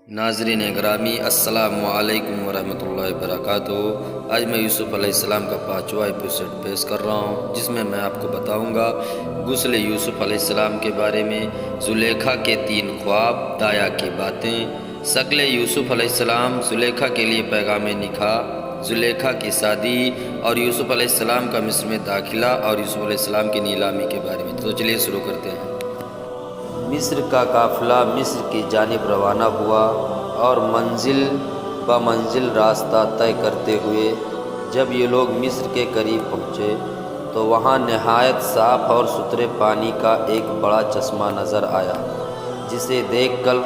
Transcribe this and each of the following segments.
ناظرین گرامی، السلام علیکم ورحمۃ اللہ وبرکاتہ۔ آج میں یوسف علیہ السلام کا 5واں ایپیسوڈ پیش کر رہا ہوں، جس میں آپ کو بتاؤں گا غسل یوسف علیہ السلام کے بارے میں، زلیخا کے 3 خواب، دایا کی باتیں، شکل یوسف علیہ السلام، زلیخا کے لیے پیغام نکاح، زلیخا کی شادی اور یوسف علیہ السلام کا مصر میں داخلہ اور یوسف علیہ السلام کی نیلامی کے بارے میں۔ تو چلیے شروع کرتے ہیں۔ مصر کا قافلہ مصر کی جانب روانہ ہوا اور منزل بمنزل راستہ طے کرتے ہوئے جب یہ لوگ مصر کے قریب پہنچے تو وہاں نہایت صاف اور ستھرے پانی کا ایک بڑا چشمہ نظر آیا، جسے دیکھ کر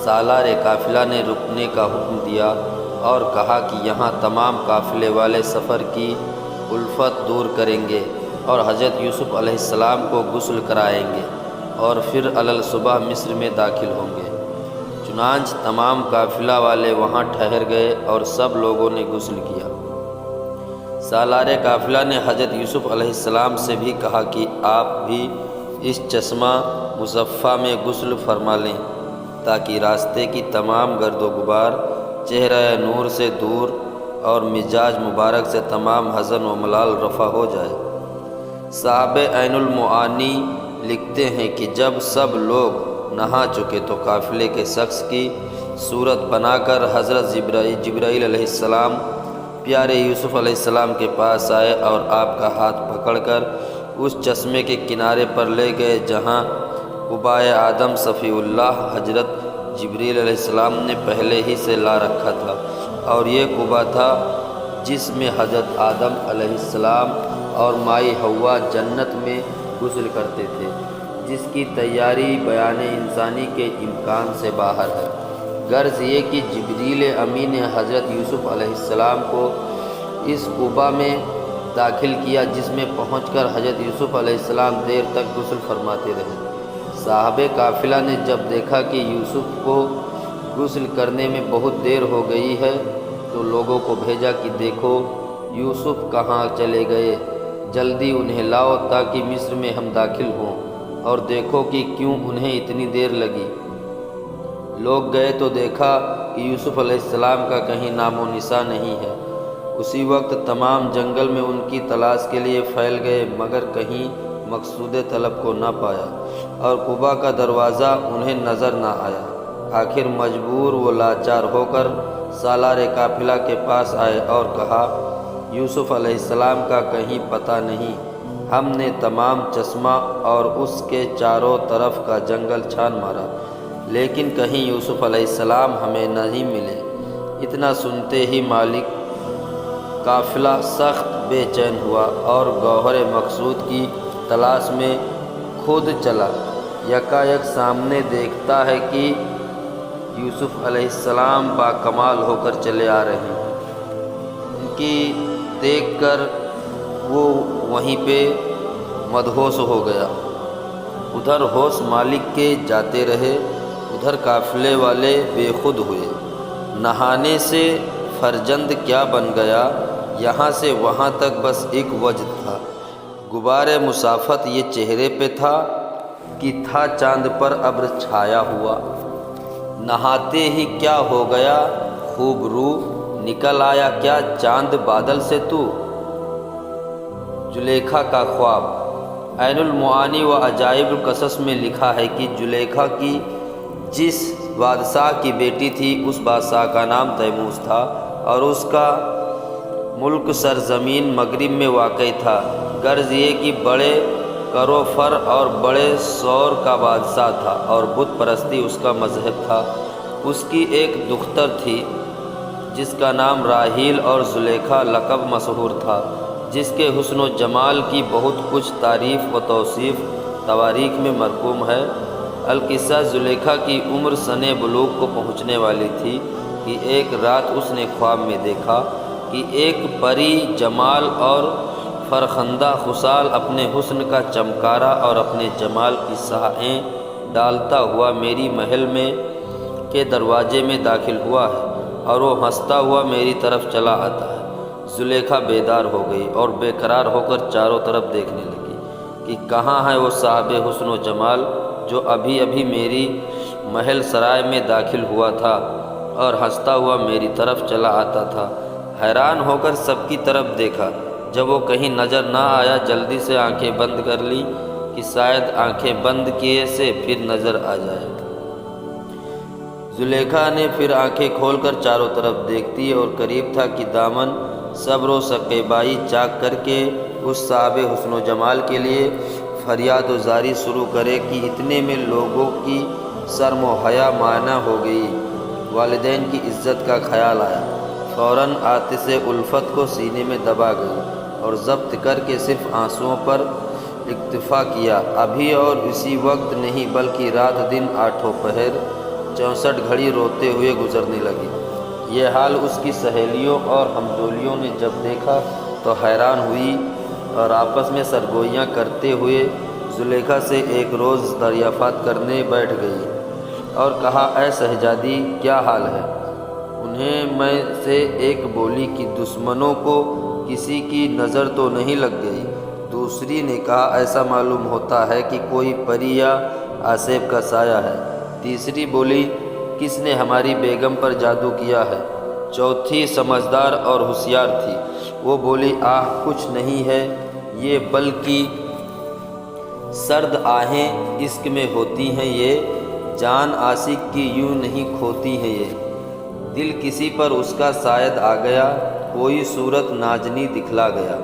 سالار قافلہ نے رکنے کا حکم دیا اور کہا کہ یہاں تمام قافلے والے سفر کی الفت دور کریں گے اور حضرت یوسف علیہ السلام کو غسل کرائیں گے اور پھر صبح مصر میں داخل ہوں گے۔ چنانچہ تمام قافلہ والے وہاں ٹھہر گئے اور سب لوگوں نے غسل کیا۔ سالار قافلہ نے حضرت یوسف علیہ السلام سے بھی کہا کہ آپ بھی اس چشمہ مصفہ میں غسل فرما لیں تاکہ راستے کی تمام گرد و غبار چہرہ نور سے دور اور مزاج مبارک سے تمام حزن و ملال رفع ہو جائے۔ صاحب عین المعانی لکھتے ہیں کہ جب سب لوگ نہا چکے تو قافلے کے شخص کی صورت بنا کر حضرت جبرائیل علیہ السلام پیارے یوسف علیہ السلام کے پاس آئے اور آپ کا ہاتھ پکڑ کر اس چشمے کے کنارے پر لے گئے جہاں قبائے آدم صفی اللہ حضرت جبرائیل علیہ السلام نے پہلے ہی سے لا رکھا تھا، اور یہ قبا تھا جس میں حضرت آدم علیہ السلام اور مائی حوا جنت میں غسل کرتے تھے، جس کی تیاری بیان انسانی کے امکان سے باہر ہے۔ غرض یہ کہ جبریل امین نے حضرت یوسف علیہ السلام کو اس قبا میں داخل کیا، جس میں پہنچ کر حضرت یوسف علیہ السلام دیر تک غسل فرماتے رہے۔ صاحب قافلہ نے جب دیکھا کہ یوسف کو غسل کرنے میں بہت دیر ہو گئی ہے تو لوگوں کو بھیجا کہ دیکھو یوسف کہاں چلے گئے، جلدی انہیں لاؤ تاکہ مصر میں ہم داخل ہوں، اور دیکھو کہ کیوں انہیں اتنی دیر لگی۔ لوگ گئے تو دیکھا کہ یوسف علیہ السلام کا کہیں نام و نشان نہیں ہے۔ اسی وقت تمام جنگل میں ان کی تلاش کے لیے پھیل گئے، مگر کہیں مقصود طلب کو نہ پایا اور قبا کا دروازہ انہیں نظر نہ آیا۔ آخر مجبور و لاچار ہو کر سالار قافلہ کے پاس آئے اور کہا یوسف علیہ السلام کا کہیں پتہ نہیں، ہم نے تمام چشمہ اور اس کے چاروں طرف کا جنگل چھان مارا، لیکن کہیں یوسف علیہ السلام ہمیں نہیں ملے۔ اتنا سنتے ہی مالک قافلہ سخت بے چین ہوا اور گوہر مقصود کی تلاش میں خود چلا۔ یکایک سامنے دیکھتا ہے کہ یوسف علیہ السلام باکمال ہو کر چلے آ رہے ہیں۔ ان کی دیکھ کر وہ وہیں پہ مدہوش ہو گیا۔ ادھر ہوش مالک کے جاتے رہے، ادھر قافلے والے بے خود ہوئے۔ نہانے سے فرزند کیا بن گیا، یہاں سے وہاں تک بس ایک وجد تھا۔ غبار مسافت یہ چہرے پہ تھا کہ تھا چاند پر ابر چھایا ہوا۔ نہاتے ہی کیا ہو گیا خوب رو، نکل آیا کیا چاند بادل سے تو۔ زلیخا کا خواب۔ عین المعانی و عجائب القصص میں لکھا ہے کہ زلیخا کی جس بادشاہ کی بیٹی تھی اس بادشاہ کا نام تیموس تھا اور اس کا ملک سرزمین مغرب میں واقع تھا۔ غرض یہ کہ بڑے کرو فر اور بڑے شور کا بادشاہ تھا اور بت پرستی اس کا مذہب تھا۔ اس کی ایک دختر تھی جس کا نام راحیل اور زلیخا لقب مشہور تھا، جس کے حسن و جمال کی بہت کچھ تعریف و توصیف تواریخ میں مرقوم ہے۔ القصہ زلیخا کی عمر سن بلوغ کو پہنچنے والی تھی کہ ایک رات اس نے خواب میں دیکھا کہ ایک پری جمال اور فرخندہ خصال اپنے حسن کا چمکارا اور اپنے جمال کی سائیں ڈالتا ہوا میری محل میں کے دروازے میں داخل ہوا ہے اور وہ ہنستا ہوا میری طرف چلا آتا ہے۔ زلیخا بیدار ہو گئی اور بے قرار ہو کر چاروں طرف دیکھنے لگی کہ کہاں ہے وہ صاحب حسن و جمال جو ابھی ابھی میری محل سرائے میں داخل ہوا تھا اور ہنستا ہوا میری طرف چلا آتا تھا۔ حیران ہو کر سب کی طرف دیکھا، جب وہ کہیں نظر نہ آیا جلدی سے آنکھیں بند کر لی کہ شاید آنکھیں بند کیے سے پھر نظر آ جائے۔ زلیخا نے پھر آنکھیں کھول کر چاروں طرف دیکھتی اور قریب تھا کہ دامن صبر و شکیبائی چاک کر کے اس صاحب حسن و جمال کے لیے فریاد و زاری شروع کرے کہ اتنے میں لوگوں کی شرم و حیا مانع ہو گئی۔ والدین کی عزت کا خیال آیا، فوراً آتش الفت کو سینے میں دبا گئی اور ضبط کر کے صرف آنسوؤں پر اکتفا کیا۔ ابھی اور اسی وقت نہیں بلکہ رات دن آٹھوں پہر 64 گھڑی روتے ہوئے گزرنے لگی۔ یہ حال اس کی سہیلیوں اور ہمجولیوں نے جب دیکھا تو حیران ہوئی اور آپس میں سرگوئیاں کرتے ہوئے زلیخا سے ایک روز دریافت کرنے بیٹھ گئی اور کہا، اے شہزادی کیا حال ہے؟ انہیں میں سے ایک بولی کہ دشمنوں کو کسی کی نظر تو نہیں لگ گئی؟ دوسری نے کہا، ایسا معلوم ہوتا ہے کہ کوئی پری یا آسیب کا سایہ ہے۔ تیسری بولی، کس نے ہماری بیگم پر جادو کیا ہے؟ چوتھی سمجھدار اور ہوشیار تھی، وہ بولی، کچھ نہیں ہے یہ، بلکہ سرد آہیں عشق میں ہوتی ہیں یہ، جان عاشق کی یوں نہیں کھوتی ہیں یہ، دل کسی پر اس کا شاید آ گیا، کوئی صورت نازنی دکھلا گیا،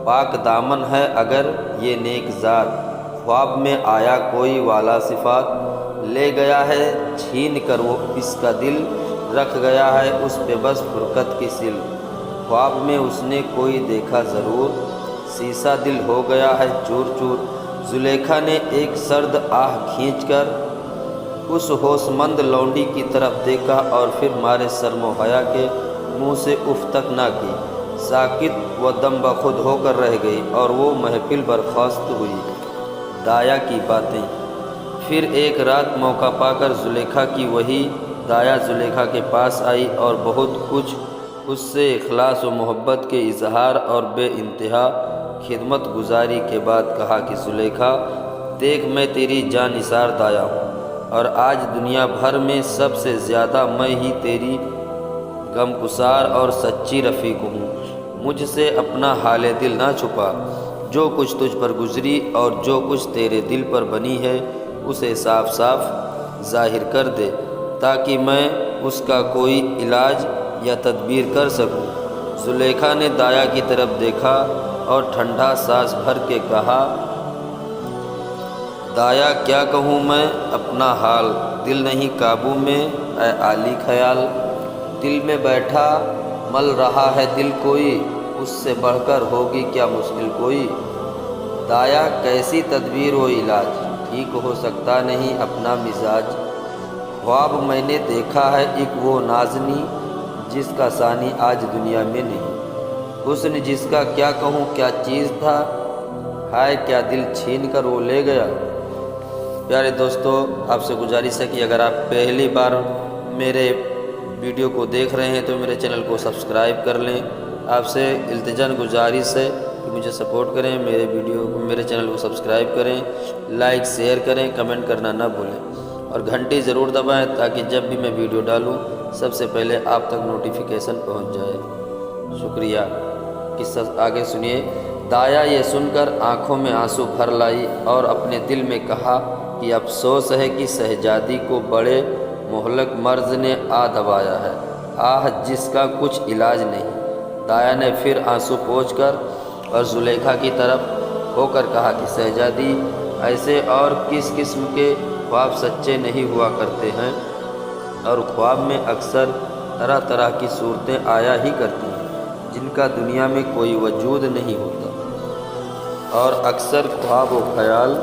پاک دامن ہے اگر یہ نیک ذات، خواب میں آیا کوئی والا صفات، لے گیا ہے چھین کر وہ اس کا دل، رکھ گیا ہے اس پہ بس فرقت کی سل، خواب میں اس نے کوئی دیکھا ضرور، سیسا دل ہو گیا ہے چور چور۔ زلیخا نے ایک سرد آہ کھینچ کر اس ہوش مند لونڈی کی طرف دیکھا اور پھر مارے شرم و حیا کے منہ سے اف تک نہ کی، ساکت و دم بخود ہو کر رہ گئی اور وہ محفل برخاست ہوئی۔ دایا کی باتیں۔ پھر ایک رات موقع پا کر زلیخا کی وہی دایا زلیخا کے پاس آئی اور بہت کچھ اس سے اخلاص و محبت کے اظہار اور بے انتہا خدمت گزاری کے بعد کہا کہ زلیخا دیکھ، میں تیری جان نثار دایا ہوں اور آج دنیا بھر میں سب سے زیادہ میں ہی تیری غمگسار اور سچی رفیق ہوں۔ مجھ سے اپنا حال دل نہ چھپا، جو کچھ تجھ پر گزری اور جو کچھ تیرے دل پر بنی ہے اسے صاف صاف ظاہر کر دے تاکہ میں اس کا کوئی علاج یا تدبیر کر سکوں۔ زلیخا نے دایا کی طرف دیکھا اور ٹھنڈا سانس بھر کے کہا، دایا کیا کہوں میں اپنا حال، دل نہیں قابو میں اے عالی خیال، دل میں بیٹھا مل رہا ہے دل کوئی، اس سے بڑھ کر ہوگی کیا مشکل کوئی، دایا کیسی تدبیر و علاج، ٹھیک ہو سکتا نہیں اپنا مزاج، خواب میں نے دیکھا ہے ایک وہ نازنی جس کا ثانی آج دنیا میں نہیں، حسن جس کا کیا کہوں کیا چیز تھا، ہائے کیا دل چھین کر وہ لے گیا۔ پیارے دوستو، آپ سے گزارش ہے کہ اگر آپ پہلی بار میرے ویڈیو کو دیکھ رہے ہیں تو میرے چینل کو سبسکرائب کر لیں۔ آپ سے التجاء گزارش ہے کہ مجھے سپورٹ کریں، میرے چینل کو سبسکرائب کریں، لائک شیئر کریں، کمنٹ کرنا نہ بھولیں اور گھنٹی ضرور دبائیں تاکہ جب بھی میں ویڈیو ڈالوں سب سے پہلے آپ تک نوٹیفیکیشن پہنچ جائے۔ شکریہ۔ قصہ آگے سنیے۔ دایا یہ سن کر آنکھوں میں آنسو بھر لائی اور اپنے دل میں کہا کہ افسوس ہے کہ شہزادی کو بڑے مہلک مرض نے دبایا ہے، جس کا کچھ علاج نہیں۔ دایا نے پھر آنسو پوچھ کر اور زلیخا کی طرف ہو کر کہا کہ شہزادی ایسے اور کس قسم کے خواب سچے نہیں ہوا کرتے ہیں، اور خواب میں اکثر طرح طرح کی صورتیں آیا ہی کرتی ہیں جن کا دنیا میں کوئی وجود نہیں ہوتا، اور اکثر خواب و خیال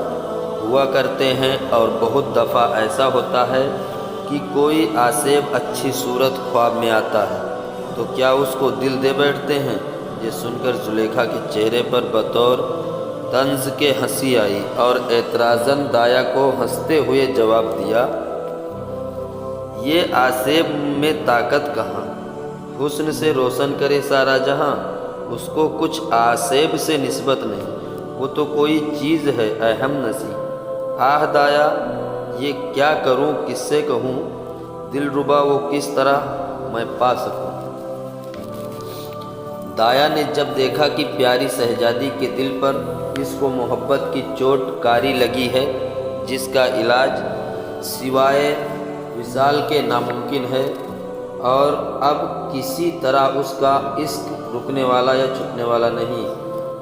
ہوا کرتے ہیں، اور بہت دفعہ ایسا ہوتا ہے کہ کوئی آسیب اچھی صورت خواب میں آتا ہے تو کیا اس کو دل دے بیٹھتے ہیں؟ یہ سن کر زلیخا کے چہرے پر بطور طنز کے ہنسی آئی اور اعتراضاً دایا کو ہنستے ہوئے جواب دیا، یہ آسیب میں طاقت کہاں، حسن سے روشن کرے سارا جہاں، اس کو کچھ آسیب سے نسبت نہیں، وہ تو کوئی چیز ہے اے ہم نسی۔ دایا یہ کیا کروں، کس سے کہوں، دلربا وہ کس طرح میں پا سکوں۔ دایا نے جب دیکھا کہ پیاری شہزادی کے دل پر اس کو محبت کی چوٹ کاری لگی ہے جس کا علاج سوائے وصال کے ناممکن ہے، اور اب کسی طرح اس کا عشق رکنے والا یا چھٹنے والا نہیں،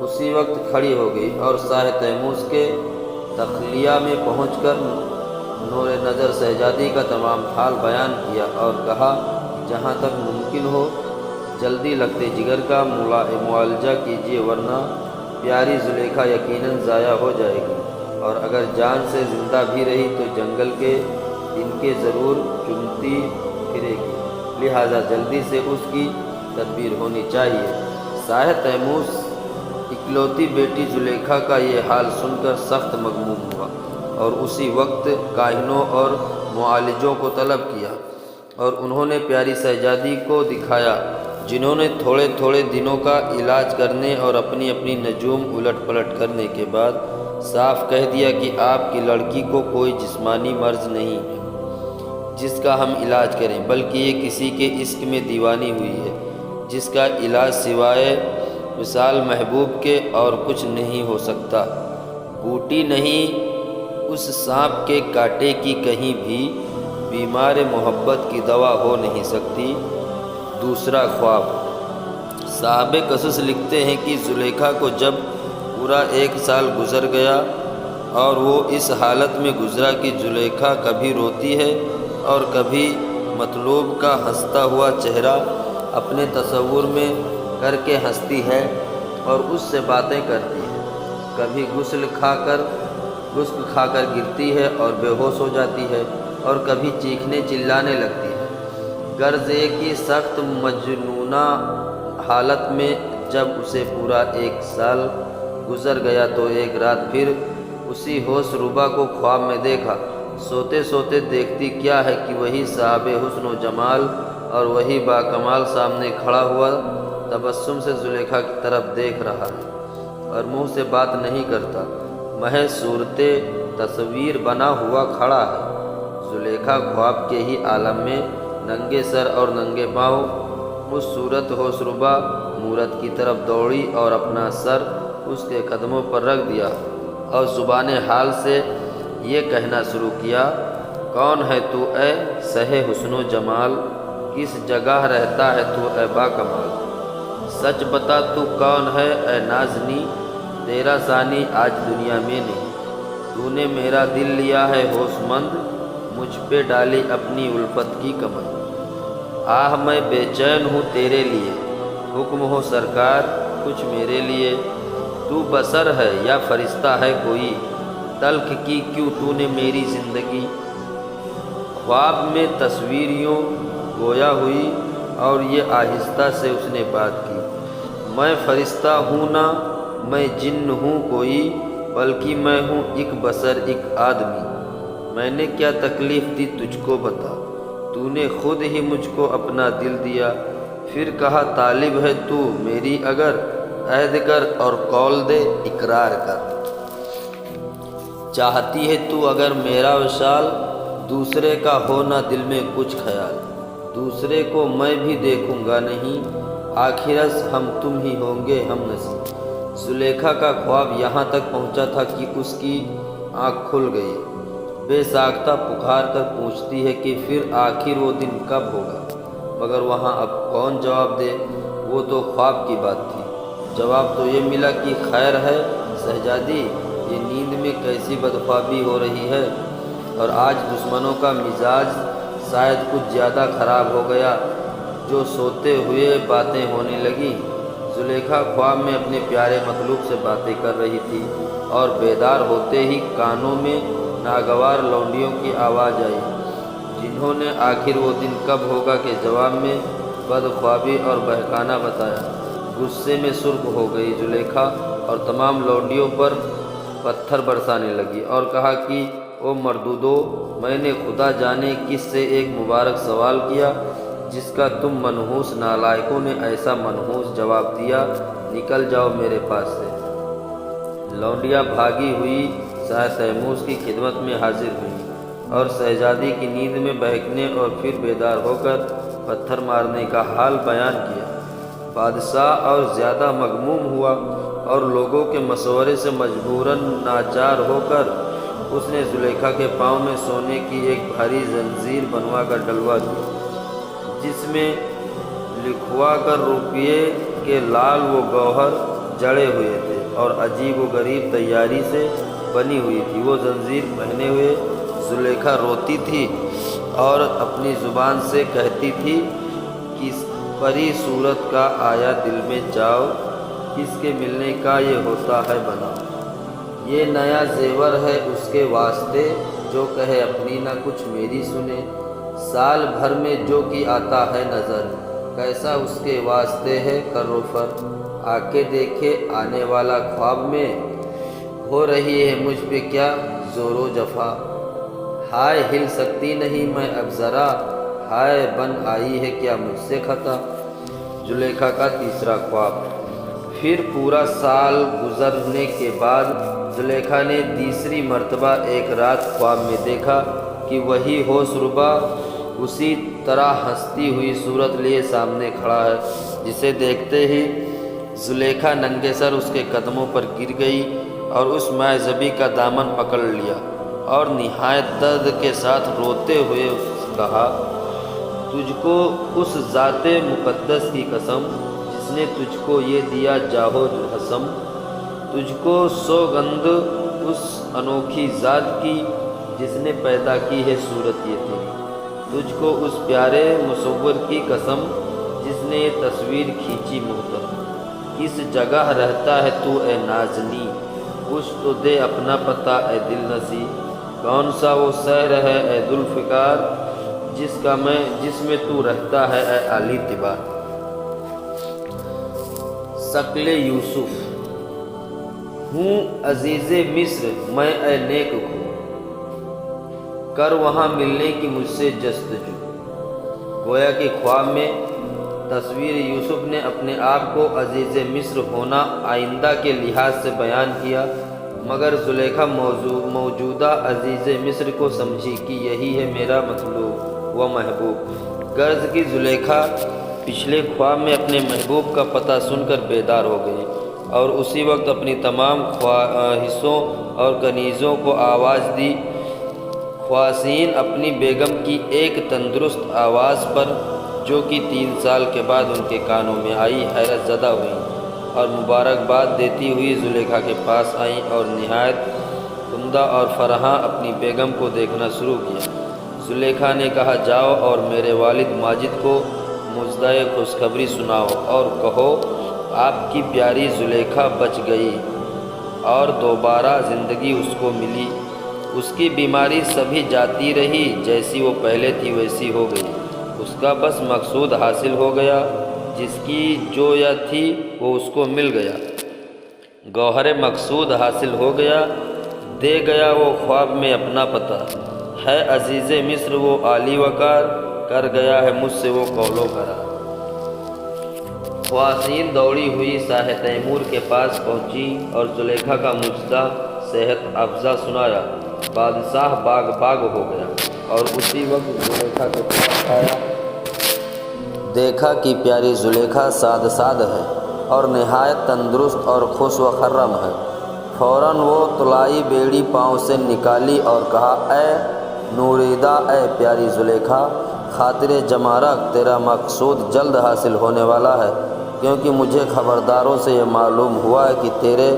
اسی وقت کھڑی ہو گئی اور شاہ تیموز کے تخلیہ میں پہنچ کر نور نظر شہزادی کا تمام حال بیان کیا اور کہا، جہاں تک ممکن ہو جلدی لگتے جگر کا معالجہ کیجیے، ورنہ پیاری زلیخا یقیناً ضائع ہو جائے گی، اور اگر جان سے زندہ بھی رہی تو جنگل کے ان کے ضرور چمتی پھرے گی، لہٰذا جلدی سے اس کی تدبیر ہونی چاہیے۔ شاہ تیموز اکلوتی بیٹی زلیخا کا یہ حال سن کر سخت مغموم ہوا اور اسی وقت کاہنوں اور معالجوں کو طلب کیا، اور انہوں نے پیاری شہزادی کو دکھایا، جنہوں نے تھوڑے تھوڑے دنوں کا علاج کرنے اور اپنی اپنی نجوم الٹ پلٹ کرنے کے بعد صاف کہہ دیا کہ آپ کی لڑکی کو کوئی جسمانی مرض نہیں ہے جس کا ہم علاج کریں، بلکہ یہ کسی کے عشق میں دیوانی ہوئی ہے جس کا علاج سوائے وصال محبوب کے اور کچھ نہیں ہو سکتا۔ بوٹی نہیں اس سانپ کے کانٹے کی کہیں بھی بیمار محبت کی دوا ہو نہیں سکتی۔ دوسرا خواب۔ صاحب قصص لکھتے ہیں کہ زلیخا کو جب پورا 1 سال گزر گیا اور وہ اس حالت میں گزرا کہ زلیخا کبھی روتی ہے اور کبھی مطلوب کا ہنستا ہوا چہرہ اپنے تصور میں کر کے ہنستی ہے اور اس سے باتیں کرتی ہے، کبھی غسل کھا کر گرتی ہے اور بے ہوش ہو جاتی ہے، اور کبھی چیخنے چلانے لگتی ہے۔ غرض یہ کہ سخت مجنونہ حالت میں جب اسے پورا 1 سال گزر گیا تو ایک رات پھر اسی ہوش ربا کو خواب میں دیکھا۔ سوتے سوتے دیکھتی کیا ہے کہ وہی صاحب حسن و جمال اور وہی باکمال سامنے کھڑا ہوا تبسم سے زلیخا کی طرف دیکھ رہا ہے اور منہ سے بات نہیں کرتا، محض صورت تصویر بنا ہوا کھڑا ہے۔ زلیخا خواب کے ہی عالم میں ننگے سر اور ننگے پاؤں اس صورت ہوش ربا مورت کی طرف دوڑی اور اپنا سر اس کے قدموں پر رکھ دیا اور زبان حال سے یہ کہنا شروع کیا، کون ہے تو اے سہ حسن و جمال، کس جگہ رہتا ہے تو اے باکمال، سچ بتا تو کون ہے اے نازنی، تیرا ثانی آج دنیا میں نہیں، تو نے میرا دل لیا ہے ہوش مند، مجھ پہ ڈالی اپنی الفت کی کمند، آہ میں بے چین ہوں تیرے لیے، حکم ہو سرکار کچھ میرے لیے، تو بشر ہے یا فرشتہ ہے کوئی، تلخ کی کیوں تو نے میری زندگی۔ خواب میں تصویر یوں گویا ہوئی اور یہ آہستہ سے اس نے بات کی، میں فرشتہ ہوں نہ میں جن ہوں کوئی، بلکہ میں ہوں ایک بشر، ایک آدمی، میں نے کیا تکلیف دی تجھ کو بتا، تو نے خود ہی مجھ کو اپنا دل دیا، پھر کہا طالب ہے تو میری اگر، عہد کر اور قول دے اقرار کر، چاہتی ہے تو اگر میرا وصال، دوسرے کا ہو نہ دل میں کچھ خیال، دوسرے کو میں بھی دیکھوں گا نہیں، آخرت ہم تم ہی ہوں گے ہم نصیب۔ زلیخا کا خواب یہاں تک پہنچا تھا کہ اس کی آنکھ کھل گئی، بے ساختہ پکار کر پوچھتی ہے کہ پھر آخر وہ دن کب ہوگا، مگر وہاں اب کون جواب دے، وہ تو خواب کی بات تھی۔ جواب تو یہ ملا کہ خیر ہے شہزادی، یہ نیند میں کیسی بدخوابی ہو رہی ہے، اور آج دشمنوں کا مزاج شاید کچھ زیادہ خراب ہو گیا، جو سوتے ہوئے باتیں ہونے لگی۔ زلیخا خواب میں اپنے پیارے مطلوب سے باتیں کر رہی تھی اور بیدار ہوتے ہی کانوں میں ناگوار لونڈیوں کی آواز آئی، جنہوں نے آخر وہ دن کب ہوگا کے جواب میں بدخوابی اور بہکانا بتایا۔ غصے میں سرخ ہو گئی زلیخا اور تمام لونڈیوں پر پتھر برسانے لگی اور کہا کہ او مردودو، میں نے خدا جانے کس سے ایک مبارک سوال کیا جس کا تم منحوس نالائقوں نے ایسا منحوس جواب دیا، نکل جاؤ میرے پاس سے۔ لونڈیاں بھاگی ہوئی شاہ تیموز کی خدمت میں حاضر ہوئی اور شہزادی کی نیند میں بہکنے اور پھر بیدار ہو کر پتھر مارنے کا حال بیان کیا۔ بادشاہ اور زیادہ مغموم ہوا اور لوگوں کے مشورے سے مجبوراً ناچار ہو کر اس نے زلیخا کے پاؤں میں سونے کی ایک بھاری زنجیر بنوا کر ڈلوا دی، جس میں لکھوا کر روپیے کے لال و گوہر جڑے ہوئے تھے اور عجیب و غریب تیاری سے بنی ہوئی تھی۔ وہ زنجیر پہنے ہوئے زلیخا روتی تھی اور اپنی زبان سے کہتی تھی، کس پری صورت کا آیا دل میں چاؤ، کس کے ملنے کا یہ ہوتا ہے بناؤ۔ یہ نیا زیور ہے اس کے واسطے، جو کہے اپنی نہ کچھ میری سنے۔ سال بھر میں جو کی آتا ہے نظر، کیسا اس کے واسطے ہے کر و فر۔ آ کے دیکھے آنے والا خواب میں، ہو رہی ہے مجھ پہ کیا زور و جفا۔ ہائے ہل سکتی نہیں میں اب ذرا، ہائے بن آئی ہے کیا مجھ سے خطا۔ زلیخا کا تیسرا خواب۔ پھر پورا سال گزرنے کے بعد زلیخا نے تیسری مرتبہ ایک رات خواب میں دیکھا کہ وہی ہوش ربا اسی طرح ہنستی ہوئی صورت لیے سامنے کھڑا ہے، جسے دیکھتے ہی زلیخا ننگے سر اس کے قدموں پر گر گئی اور اس مائے زبی کا دامن پکڑ لیا اور نہایت درد کے ساتھ روتے ہوئے کہا، تجھ کو اس ذات مقدس کی قسم جس نے تجھ کو یہ دیا جاہو حسم، تجھ کو سوگند اس انوکھی ذات کی جس نے پیدا کی ہے صورت یہ تیری، تجھ کو اس پیارے مصور کی قسم جس نے یہ تصویر کھینچی محترم۔ کس جگہ رہتا ہے تو اے نازنی، کچھ تو دے اپنا پتہ اے دل نسی، کون سا وہ شہر ہے اے ذوالفقار جس میں تو رہتا ہے اے عالی تبار۔ شکل یوسف۔ ہوں عزیز مصر میں اے نیک خو، کر وہاں ملنے کی مجھ سے جستجو۔ گویا کہ خواب میں تصویر یوسف نے اپنے آپ کو عزیز مصر ہونا آئندہ کے لحاظ سے بیان کیا، مگر زلیخا موجودہ عزیز مصر کو سمجھی کہ یہی ہے میرا مطلوب و محبوب۔ غرض کی زلیخا پچھلے خواب میں اپنے محبوب کا پتہ سن کر بیدار ہو گئی اور اسی وقت اپنی تمام خواہشوں اور کنیزوں کو آواز دی۔ خواتین اپنی بیگم کی ایک تندرست آواز پر، جو کہ 3 سال کے بعد ان کے کانوں میں آئی، حیرت زدہ ہوئیں اور مبارکباد دیتی ہوئی زلیخا کے پاس آئیں اور نہایت عمدہ اور فرحاں اپنی بیگم کو دیکھنا شروع کیا۔ زلیخا نے کہا، جاؤ اور میرے والد ماجد کو مژدہ خوشخبری سناؤ اور کہو آپ کی پیاری زلیخا بچ گئی اور دوبارہ زندگی اس کو ملی۔ اس کی بیماری سبھی جاتی رہی، جیسی وہ پہلے تھی ویسی ہو گئی۔ اس کا بس مقصود حاصل ہو گیا، جس کی جو یا تھی وہ اس کو مل گیا۔ گوہر مقصود حاصل ہو گیا، دے گیا وہ خواب میں اپنا پتہ، ہے عزیز مصر وہ عالی وقار، کر گیا ہے مجھ سے وہ قول و قرار۔ خواتین دوڑی ہوئی شاہ تیمور کے پاس پہنچی اور زلیخا کا مژدہ صحت افزا سنایا۔ بادشاہ باغ ہو گیا اور اسی وقت زلیخا کے پاس آیا۔ دیکھا کہ پیاری زلیخا ساد ہے اور نہایت تندرست اور خوش و خرم ہے۔ فوراً وہ طلائی بیڑی پاؤں سے نکالی اور کہا، اے نوریدہ، اے پیاری زلیخا، خاطر جمع رکھ، تیرا مقصود جلد حاصل ہونے والا ہے، کیونکہ مجھے خبرداروں سے یہ معلوم ہوا ہے کہ تیرے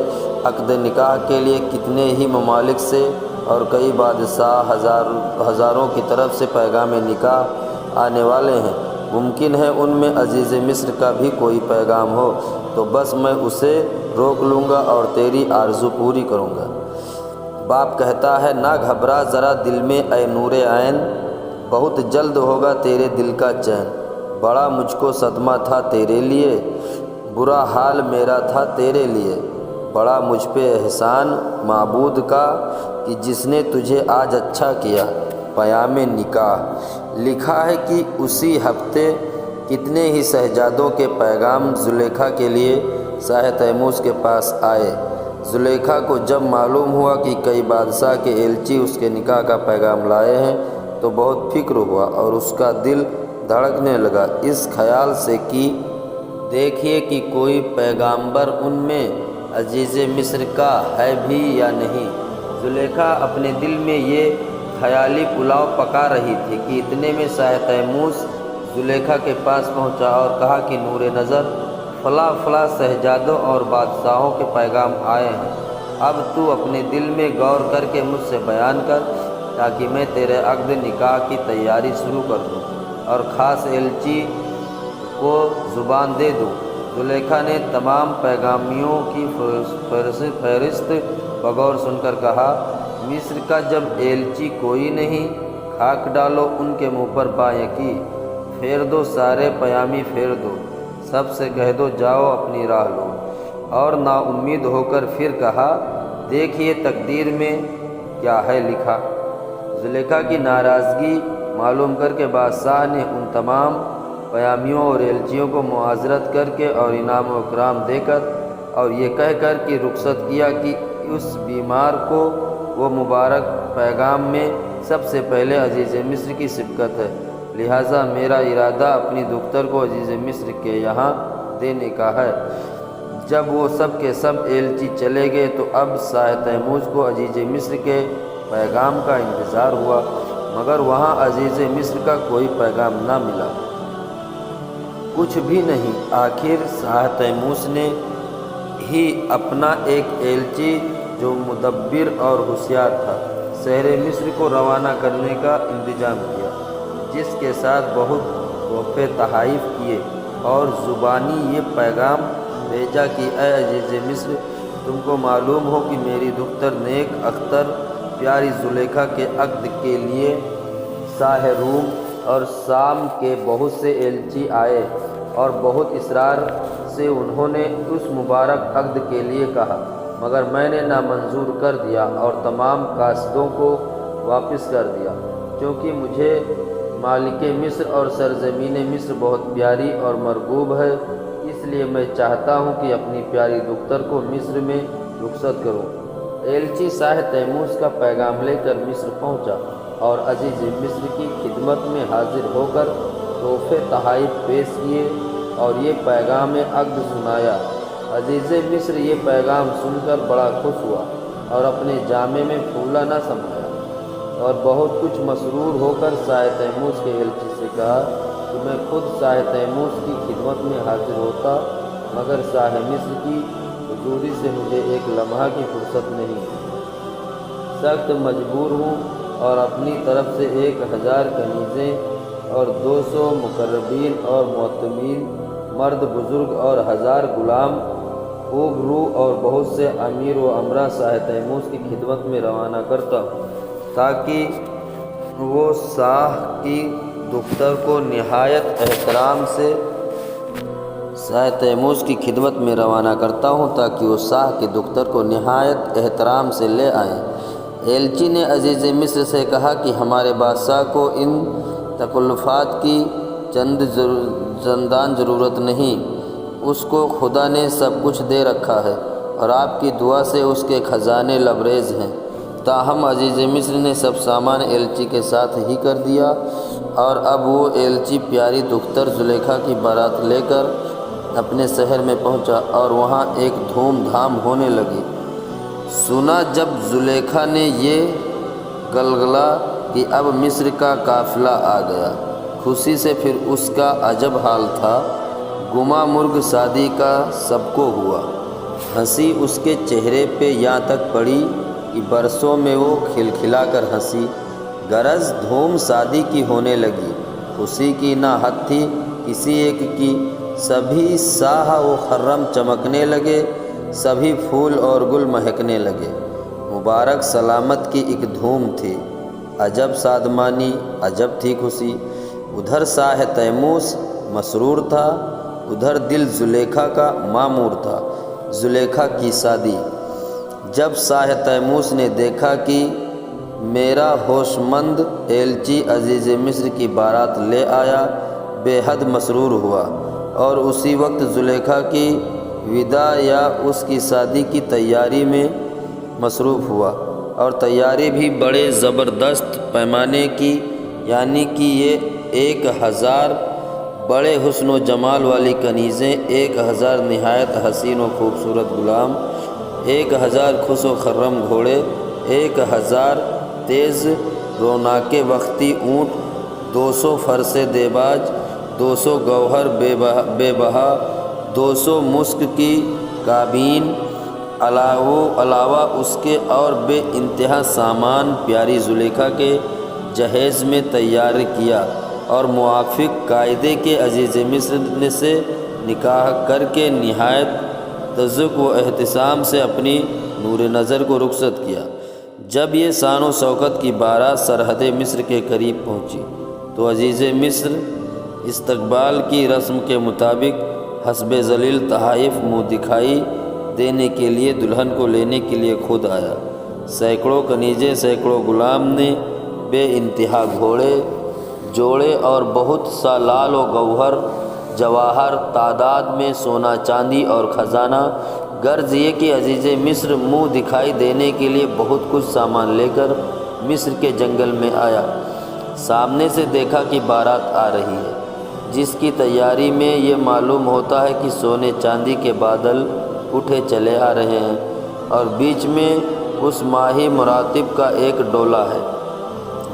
عقد نکاح کے لیے کتنے ہی ممالک سے اور کئی بادشاہ ہزاروں کی طرف سے پیغام نکاح آنے والے ہیں۔ ممکن ہے ان میں عزیز مصر کا بھی کوئی پیغام ہو، تو بس میں اسے روک لوں گا اور تیری آرزو پوری کروں گا۔ باپ کہتا ہے، نہ گھبرا ذرا دل میں اے نور عین، بہت جلد ہوگا تیرے دل کا چین۔ بڑا مجھ کو صدمہ تھا تیرے لیے، برا حال میرا تھا تیرے لیے، بڑا مجھ پہ احسان معبود کا کہ جس نے تجھے آج اچھا کیا۔ پیام نکاح۔ لکھا ہے کہ اسی ہفتے کتنے ہی شہزادوں کے پیغام زلیخا کے لیے شاہ تیمور کے پاس آئے۔ زلیخا کو جب معلوم ہوا کہ کئی بادشاہ کے ایلچی اس کے نکاح کا پیغام لائے ہیں تو بہت فکر ہوا اور اس کا دل دھڑکنے لگا اس خیال سے کہ دیکھیے کہ کوئی پیغامبر ان میں عزیز مصر کا ہے بھی یا نہیں۔ زلیخا اپنے دل میں یہ خیالی پلاؤ پکا رہی تھی کہ اتنے میں شاہ تیموس زلیخا کے پاس پہنچا اور کہا کہ نور نظر، فلاں فلاں شہزادوں اور بادشاہوں کے پیغام آئے ہیں، اب تو اپنے دل میں غور کر کے مجھ سے بیان کر تاکہ میں تیرے عقد نکاح کی تیاری شروع کر دوں اور خاص ایلچی کو زبان دے دوں۔ زلیخا نے تمام پیغامیوں کی فہرست بغور سن کر کہا، مصر کا جب ایلچی کوئی نہیں، خاک ڈالو ان کے منہ پر بایکی، پھیر دو سارے پیامی پھیر دو، سب سے کہہ دو جاؤ اپنی راہ لو۔ اور نا امید ہو کر پھر کہا، دیکھیے تقدیر میں کیا ہے لکھا۔ زلیخا کی ناراضگی معلوم کر کے بادشاہ نے ان تمام پیامیوں اور ایلچیوں کو معذرت کر کے اور انعام و اکرام دے کر اور یہ کہہ کر کہ رخصت کیا کہ اس بیمار کو وہ مبارک پیغام میں سب سے پہلے عزیز مصر کی سبقت ہے، لہٰذا میرا ارادہ اپنی دختر کو عزیز مصر کے یہاں دینے کا ہے۔ جب وہ سب کے سب ایلچی چلے گئے تو اب شاہ تیموس کو عزیز مصر کے پیغام کا انتظار ہوا، مگر وہاں عزیز مصر کا کوئی پیغام نہ ملا، کچھ بھی نہیں۔ آخر شاہ تیموس نے ہی اپنا ایک ایلچی جو مدبر اور ہوشیار تھا شہر مصر کو روانہ کرنے کا انتظام کیا، جس کے ساتھ بہت تحفے تحائف کیے اور زبانی یہ پیغام بھیجا کہ اے عزیز مصر، تم کو معلوم ہو کہ میری دختر نیک اختر پیاری زلیخا کے عقد کے لیے شاہ روم اور شام کے بہت سے ایلچی آئے اور بہت اصرار سے انہوں نے اس مبارک عقد کے لیے کہا، مگر میں نے نامنظور کر دیا اور تمام قاصدوں کو واپس کر دیا، کیونکہ مجھے مالک مصر اور سرزمین مصر بہت پیاری اور مرغوب ہے، اس لیے میں چاہتا ہوں کہ اپنی پیاری دختر کو مصر میں رخصت کروں۔ ایلچی شاہ تیموس کا پیغام لے کر مصر پہنچا اور عزیز مصر کی خدمت میں حاضر ہو کر تحفے تحائف پیش کیے اور یہ پیغام عقد سنایا۔ عزیز مصر یہ پیغام سن کر بڑا خوش ہوا اور اپنے جامے میں پھولا نہ سمایا اور بہت کچھ مسرور ہو کر شاہ تیموس کے ایلچی سے کہا کہ میں خود شاہ تیموس کی خدمت میں حاضر ہوتا، مگر شاہ مصر کی حضوری سے مجھے ایک لمحہ کی فرصت نہیں، سخت مجبور ہوں اور اپنی طرف سے 1000 کنیزیں اور 200 مقربین اور معتمین مرد بزرگ اور 1000 غلام خوب روح اور بہت سے امیر و امراء شاہ تیموس کی خدمت میں روانہ کرتا ہوں، تاکہ وہ شاہ کی دختر کو نہایت احترام سے شاہ تیموس کی خدمت میں روانہ کرتا ہوں تاکہ وہ شاہ کی دختر کو نہایت احترام سے لے آئیں۔ ایلچی نے عزیز مصر سے کہا کہ ہمارے بادشاہ کو ان تکلفات کی چندان ضرورت نہیں، اس کو خدا نے سب کچھ دے رکھا ہے اور آپ کی دعا سے اس کے خزانے لبریز ہیں۔ تاہم عزیز مصر نے سب سامان ایلچی کے ساتھ ہی کر دیا اور اب وہ ایلچی پیاری دختر زلیخا کی بارات لے کر اپنے شہر میں پہنچا اور وہاں ایک دھوم دھام ہونے لگی۔ سنا جب زلیخا نے یہ گلگلا کہ اب مصر کا قافلہ آ گیا، خوشی سے پھر اس کا عجب حال تھا، گما مرغ شادی کا سب کو ہوا، ہنسی اس کے چہرے پہ یہاں تک پڑی کہ برسوں میں وہ کھلکھلا کر ہنسی، غرض دھوم شادی کی ہونے لگی، خوشی کی نہ حد تھی کسی ایک کی، سبھی ساہ و خرم چمکنے لگے، سبھی پھول اور گل مہکنے لگے، مبارک سلامت کی ایک دھوم تھی، عجب شادمانی، عجب تھی خوشی۔ ادھر شاہ تیموس مسرور تھا، ادھر دل زلیخا کا معمور تھا، زلیخا کی شادی۔ جب شاہ تیموس نے دیکھا کہ میرا ہوش مند ایلچی عزیز مصر کی بارات لے آیا، بے حد مسرور ہوا اور اسی وقت زلیخا کی وداع یا اس کی شادی کی تیاری میں مصروف ہوا، اور تیاری بھی بڑے زبردست پیمانے کی، یعنی کہ یہ 1000 بڑے حسن و جمال والی کنیزیں، 1000 نہایت حسین و خوبصورت غلام، 1000 خوش و خرم گھوڑے، 1000 تیز روناق وقتی اونٹ، 200 فرس دیباج، 200 گوہر بے بہا، 200 مسک کی کابین، علاوہ اس کے اور بے انتہا سامان پیاری زلیخا کے جہیز میں تیار کیا، اور موافق قاعدے کے عزیز مصر سے نکاح کر کے نہایت تذوق و احتشام سے اپنی نور نظر کو رخصت کیا۔ جب یہ شان و شوکت کی بارات سرحد مصر کے قریب پہنچی تو عزیز مصر استقبال کی رسم کے مطابق حسب ذلیل تحائف منہ دکھائی دینے کے لیے دلہن کو لینے کے لیے خود آیا۔ سینکڑوں کنیزیں، سینکڑوں غلام نے بے انتہا گھوڑے، جوڑے اور بہت سا لال و گوہر جواہر، تعداد میں سونا چاندی اور خزانہ، غرض یہ کہ عزیز مصر منہ دکھائی دینے کے لیے بہت کچھ سامان لے کر مصر کے جنگل میں آیا۔ سامنے سے دیکھا کہ بارات آ رہی ہے، جس کی تیاری میں یہ معلوم ہوتا ہے کہ سونے چاندی کے بادل اٹھے چلے آ رہے ہیں، اور بیچ میں اس ماہی مراتب کا ایک ڈولا ہے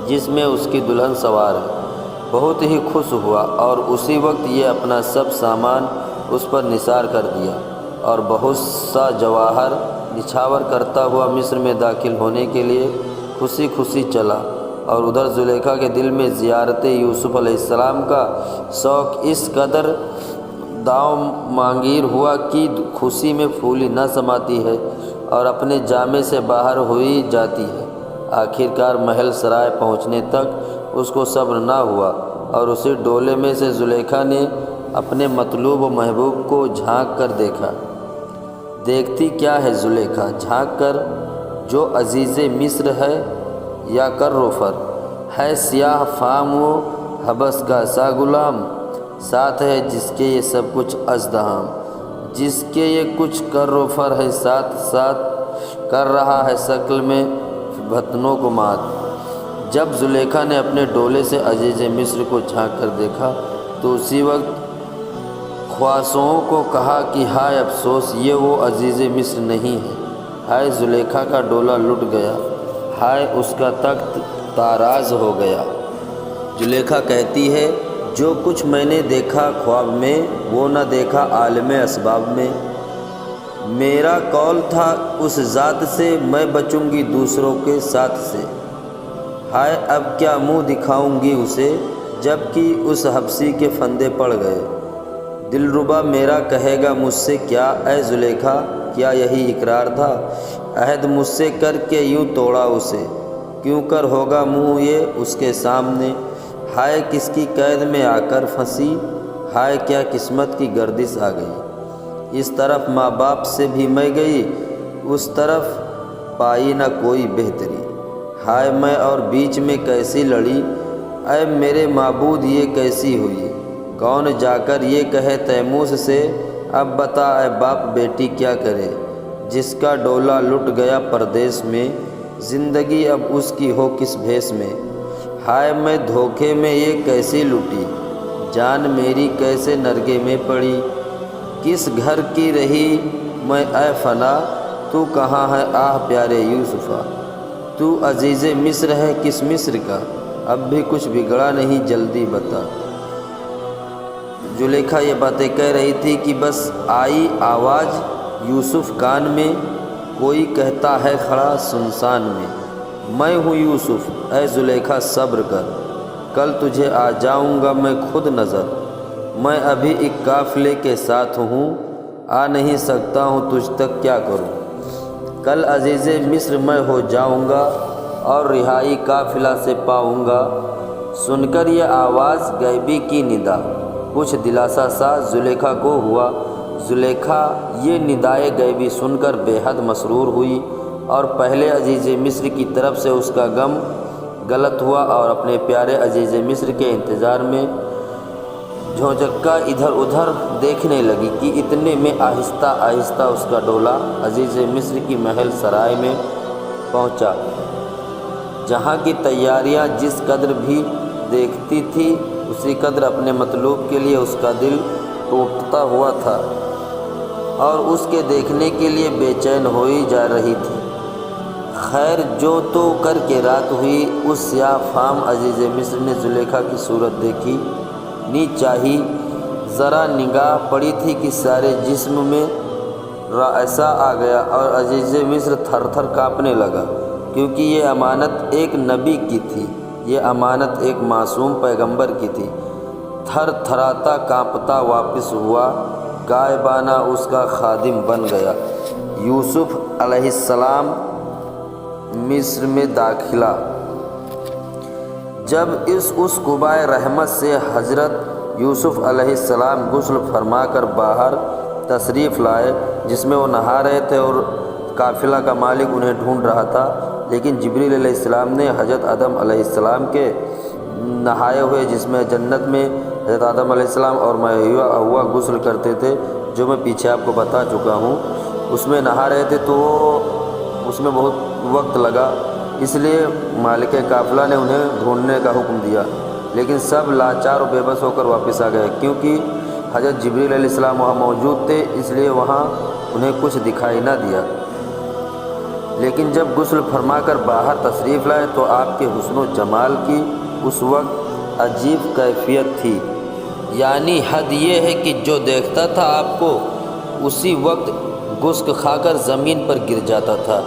جس میں اس کی دلہن سوار ہے۔ بہت ہی خوش ہوا، اور اسی وقت یہ اپنا سب سامان اس پر نثار کر دیا، اور بہت سا جواہر نچھاور کرتا ہوا مصر میں داخل ہونے کے لیے خوشی خوشی چلا۔ اور ادھر زلیخا کے دل میں زیارت یوسف علیہ السلام کا شوق اس قدر داؤ مانگیر ہوا کہ خوشی میں پھولی نہ سماتی ہے اور اپنے جامے سے باہر ہوئی جاتی ہے۔ آخر کار محل سرائے پہنچنے تک اس کو صبر نہ ہوا، اور اسی ڈولے میں سے زلیخا نے اپنے مطلوب و محبوب کو جھانک کر دیکھا۔ دیکھتی کیا ہے زلیخا جھانک کر؟ جو عزیز مصر ہے یا کر ہے سیاہ فام و حبس کا سا غلام، ساتھ ہے جس کے یہ سب کچھ ازدحام، جس کے یہ کچھ کر ہے، ساتھ ساتھ کر رہا ہے شکل میں بطنوں کو مات۔ جب زلیخا نے اپنے ڈولے سے عزیز مصر کو جھانک کر دیکھا تو اسی وقت خواصوں کو کہا کہ ہائے افسوس، یہ وہ عزیز مصر نہیں ہے، ہائے زلیخا کا ڈولا لٹ گیا، ہائے اس کا تخت تاراز ہو گیا۔ زلیخا کہتی ہے، جو کچھ میں نے دیکھا خواب میں وہ نہ دیکھا عالم اسباب میں۔ میرا قول تھا اس ذات سے، میں بچوں گی دوسروں کے ساتھ سے، ہائے اب کیا منہ دکھاؤں گی اسے، جب کہ اس حبشی کے پھندے پڑ گئے۔ دلربا میرا کہے گا مجھ سے کیا، اے زلیخا کیا یہی اقرار تھا؟ عہد مجھ سے کر کے یوں توڑا اسے، کیوں کر ہوگا منہ یہ اس کے سامنے؟ ہائے کس کی قید میں آ کر پھنسی، ہائے کیا قسمت کی گردش آ گئی۔ اس طرف ماں باپ سے بھی میں گئی، اس طرف پائی نہ کوئی بہتری، ہائے میں اور بیچ میں کیسی لڑی، اے میرے معبود یہ کیسی ہوئی؟ کون جا کر یہ کہے تیموس سے، اب بتا اے باپ بیٹی کیا کرے؟ جس کا ڈولا لٹ گیا پردیس میں، زندگی اب اس کی ہو کس بھیس میں؟ ہائے میں دھوکے میں یہ کیسی لٹی، جان میری کیسے نرگے میں پڑی؟ کس گھر کی رہی میں اے فنا، تو کہاں ہے آہ پیارے یوسفا؟ تو عزیز مصر ہے کس مصر کا، اب بھی کچھ بگڑا نہیں جلدی بتا۔ زلیخا یہ باتیں کہہ رہی تھی کہ بس آئی آواز یوسف کان میں، کوئی کہتا ہے کھڑا سنسان میں ہوں یوسف، اے زلیخا صبر کر، کل تجھے آ جاؤں گا میں خود نظر، میں ابھی ایک قافلے کے ساتھ ہوں، آ نہیں سکتا ہوں تجھ تک کیا کروں؟ کل عزیز مصر میں ہو جاؤں گا اور رہائی قافلہ سے پاؤں گا۔ سن کر یہ آواز غیبی کی ندا، کچھ دلاسا سا زلیخا کو ہوا۔ زلیخا یہ ندائے غیبی سن کر بے حد مسرور ہوئی، اور پہلے عزیز مصر کی طرف سے اس کا غم غلط ہوا، اور اپنے پیارے عزیز مصر کے انتظار میں جھوجھکا ادھر ادھر دیکھنے لگی کہ اتنے میں آہستہ آہستہ اس کا ڈولہ عزیز مصر کی محل سرائے میں پہنچا، جہاں کی تیاریاں جس قدر بھی دیکھتی تھی اسی قدر اپنے مطلوب کے لیے اس کا دل ٹوٹتا ہوا تھا اور اس کے دیکھنے کے لیے بے چین ہوئی جا رہی تھی۔ خیر جو تو کر کے رات ہوئی، اس سیاہ فام عزیز مصر نے زلیخا کی صورت دیکھی، نی چاہی، ذرا نگاہ پڑی تھی کہ سارے جسم میں رعشہ آ گیا اور عزیز مصر تھر تھر کانپنے لگا، کیونکہ یہ امانت ایک نبی کی تھی، یہ امانت ایک معصوم پیغمبر کی تھی۔ تھر تھراتا کانپتا واپس ہوا، غائبانہ اس کا خادم بن گیا۔ یوسف علیہ السلام مصر میں داخلہ۔ جب اس قبائے رحمت سے حضرت یوسف علیہ السلام غسل فرما کر باہر تشریف لائے، جس میں وہ نہا رہے تھے اور قافلہ کا مالک انہیں ڈھونڈ رہا تھا، لیکن جبریل علیہ السلام نے حضرت آدم علیہ السلام کے نہائے ہوئے، جس میں جنت میں حضرت آدم علیہ السلام اور ہوا غسل کرتے تھے، جو میں پیچھے آپ کو بتا چکا ہوں، اس میں نہا رہے تھے، تو اس میں بہت وقت لگا، اس لیے مالک قافلہ نے انہیں ڈھونڈنے کا حکم دیا، لیکن سب لاچار و بے بس ہو کر واپس آ گئے، کیونکہ حضرت جبریل علیہ السلام وہاں موجود تھے، اس لیے وہاں انہیں کچھ دکھائی نہ دیا۔ لیکن جب غسل فرما کر باہر تشریف لائے تو آپ کے حسن و جمال کی اس وقت عجیب کیفیت تھی، یعنی حد یہ ہے کہ جو دیکھتا تھا آپ کو اسی وقت گسک کھا کر زمین پر گر جاتا تھا،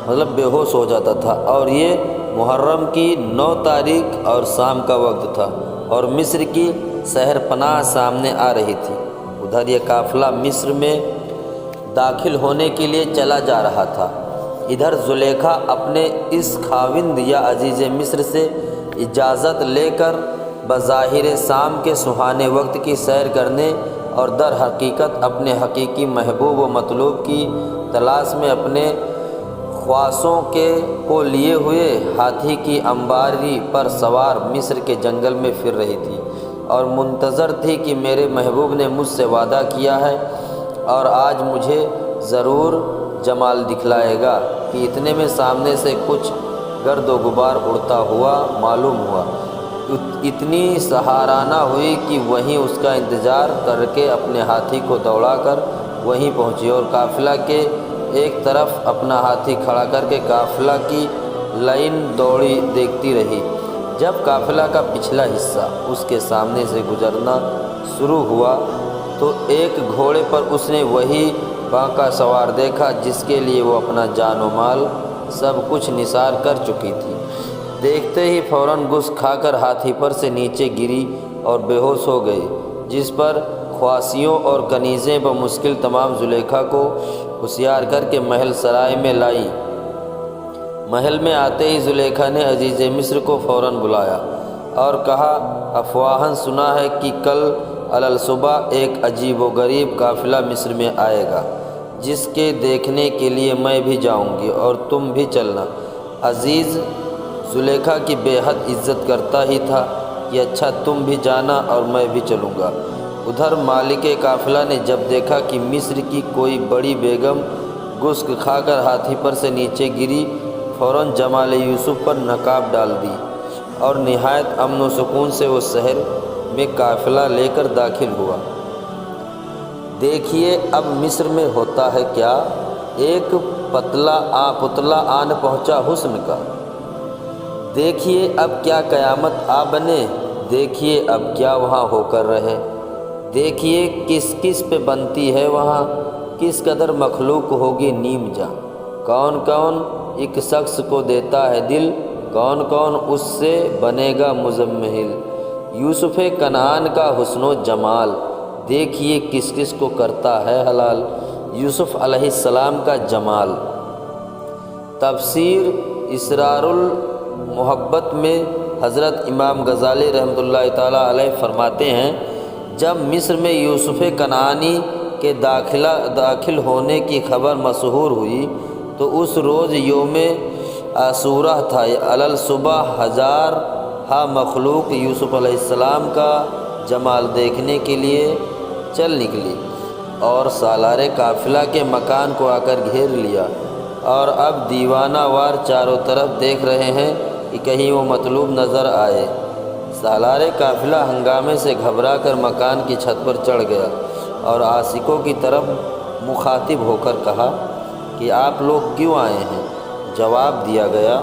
مطلب بے ہوش ہو جاتا تھا، اور یہ محرم کی 9 تاریخ اور شام کا وقت تھا اور مصر کی سحر پناہ سامنے آ رہی تھی۔ ادھر یہ قافلہ مصر میں داخل ہونے کے لیے چلا جا رہا تھا، ادھر زلیخا اپنے اس خاوند یا عزیز مصر سے اجازت لے کر بظاہر شام کے سہانے وقت کی سیر کرنے اور در حقیقت اپنے حقیقی محبوب و مطلوب کی تلاش میں اپنے خواصوں کو لیے ہوئے ہاتھی کی انباری پر سوار مصر کے جنگل میں پھر رہی تھی اور منتظر تھی کہ میرے محبوب نے مجھ سے وعدہ کیا ہے اور آج مجھے ضرور جمال دکھلائے گا کہ اتنے میں سامنے سے کچھ گرد و غبار اڑتا ہوا معلوم ہوا۔ اتنی سہارانہ ہوئی کہ وہیں اس کا انتظار کر کے اپنے ہاتھی کو دوڑا کر وہیں پہنچی اور قافلہ کے ایک طرف اپنا ہاتھی کھڑا کر کے قافلہ کی لائن دوڑی دیکھتی رہی۔ جب قافلہ کا پچھلا حصہ اس کے سامنے سے گزرنا شروع ہوا تو ایک گھوڑے پر اس نے وہی باقا سوار دیکھا جس کے لیے وہ اپنا جان و مال سب کچھ نثار کر چکی تھی۔ دیکھتے ہی فوراً گس کھا کر ہاتھی پر سے نیچے گری اور بے ہوش ہو گئی، جس پر خواصیوں اور کنیزیں بمشکل تمام زلیخا کو ہوشیار کر کے محل سرائے میں لائی۔ محل میں آتے ہی زلیخا نے عزیز مصر کو فوراً بلایا اور کہا، افواہاً سنا ہے کہ کل الصبح ایک عجیب و غریب قافلہ مصر میں آئے گا، جس کے دیکھنے کے لیے میں بھی جاؤں گی اور تم بھی چلنا۔ عزیز زلیخا کی بے حد عزت کرتا ہی تھا کہ اچھا تم بھی جانا اور میں بھی چلوں گا۔ ادھر مالک قافلہ نے جب دیکھا کہ مصر کی کوئی بڑی بیگم گسک کھا کر ہاتھی پر سے نیچے گری، فوراً جمال یوسف پر نقاب ڈال دی اور نہایت امن و سکون سے وہ شہر میں قافلہ لے کر داخل ہوا۔ دیکھیے اب مصر میں ہوتا ہے کیا، ایک پتلا آن پہنچا حسن کا، دیکھیے اب کیا قیامت آ بنے، دیکھیے اب کیا وہاں ہو کر رہے، دیکھیے کس کس پہ بنتی ہے وہاں، کس قدر مخلوق ہوگی نیم جاں، کون کون ایک شخص کو دیتا ہے دل، کون کون اس سے بنے گا مزمحل۔ یوسف کنعان کا حسن و جمال، دیکھیے کس کس کو کرتا ہے حلال، یوسف علیہ السلام کا جمال۔ تفسیر اسرار المحبت میں حضرت امام غزالی رحمۃ اللہ تعالیٰ علیہ فرماتے ہیں، جب مصر میں یوسف کنعانی کے داخل ہونے کی خبر مشہور ہوئی تو اس روز یوم عاشوراء تھا۔ الصبح ہزارہا مخلوق یوسف علیہ السلام کا جمال دیکھنے کے لیے چل نکلی اور سالار قافلہ کے مکان کو آ کر گھیر لیا، اور اب دیوانہ وار چاروں طرف دیکھ رہے ہیں کہ کہیں وہ مطلوب نظر آئے۔ سالار قافلہ ہنگامے سے گھبرا کر مکان کی چھت پر چڑھ گیا اور عاشقوں کی طرف مخاطب ہو کر کہا کہ آپ لوگ کیوں آئے ہیں؟ جواب دیا گیا،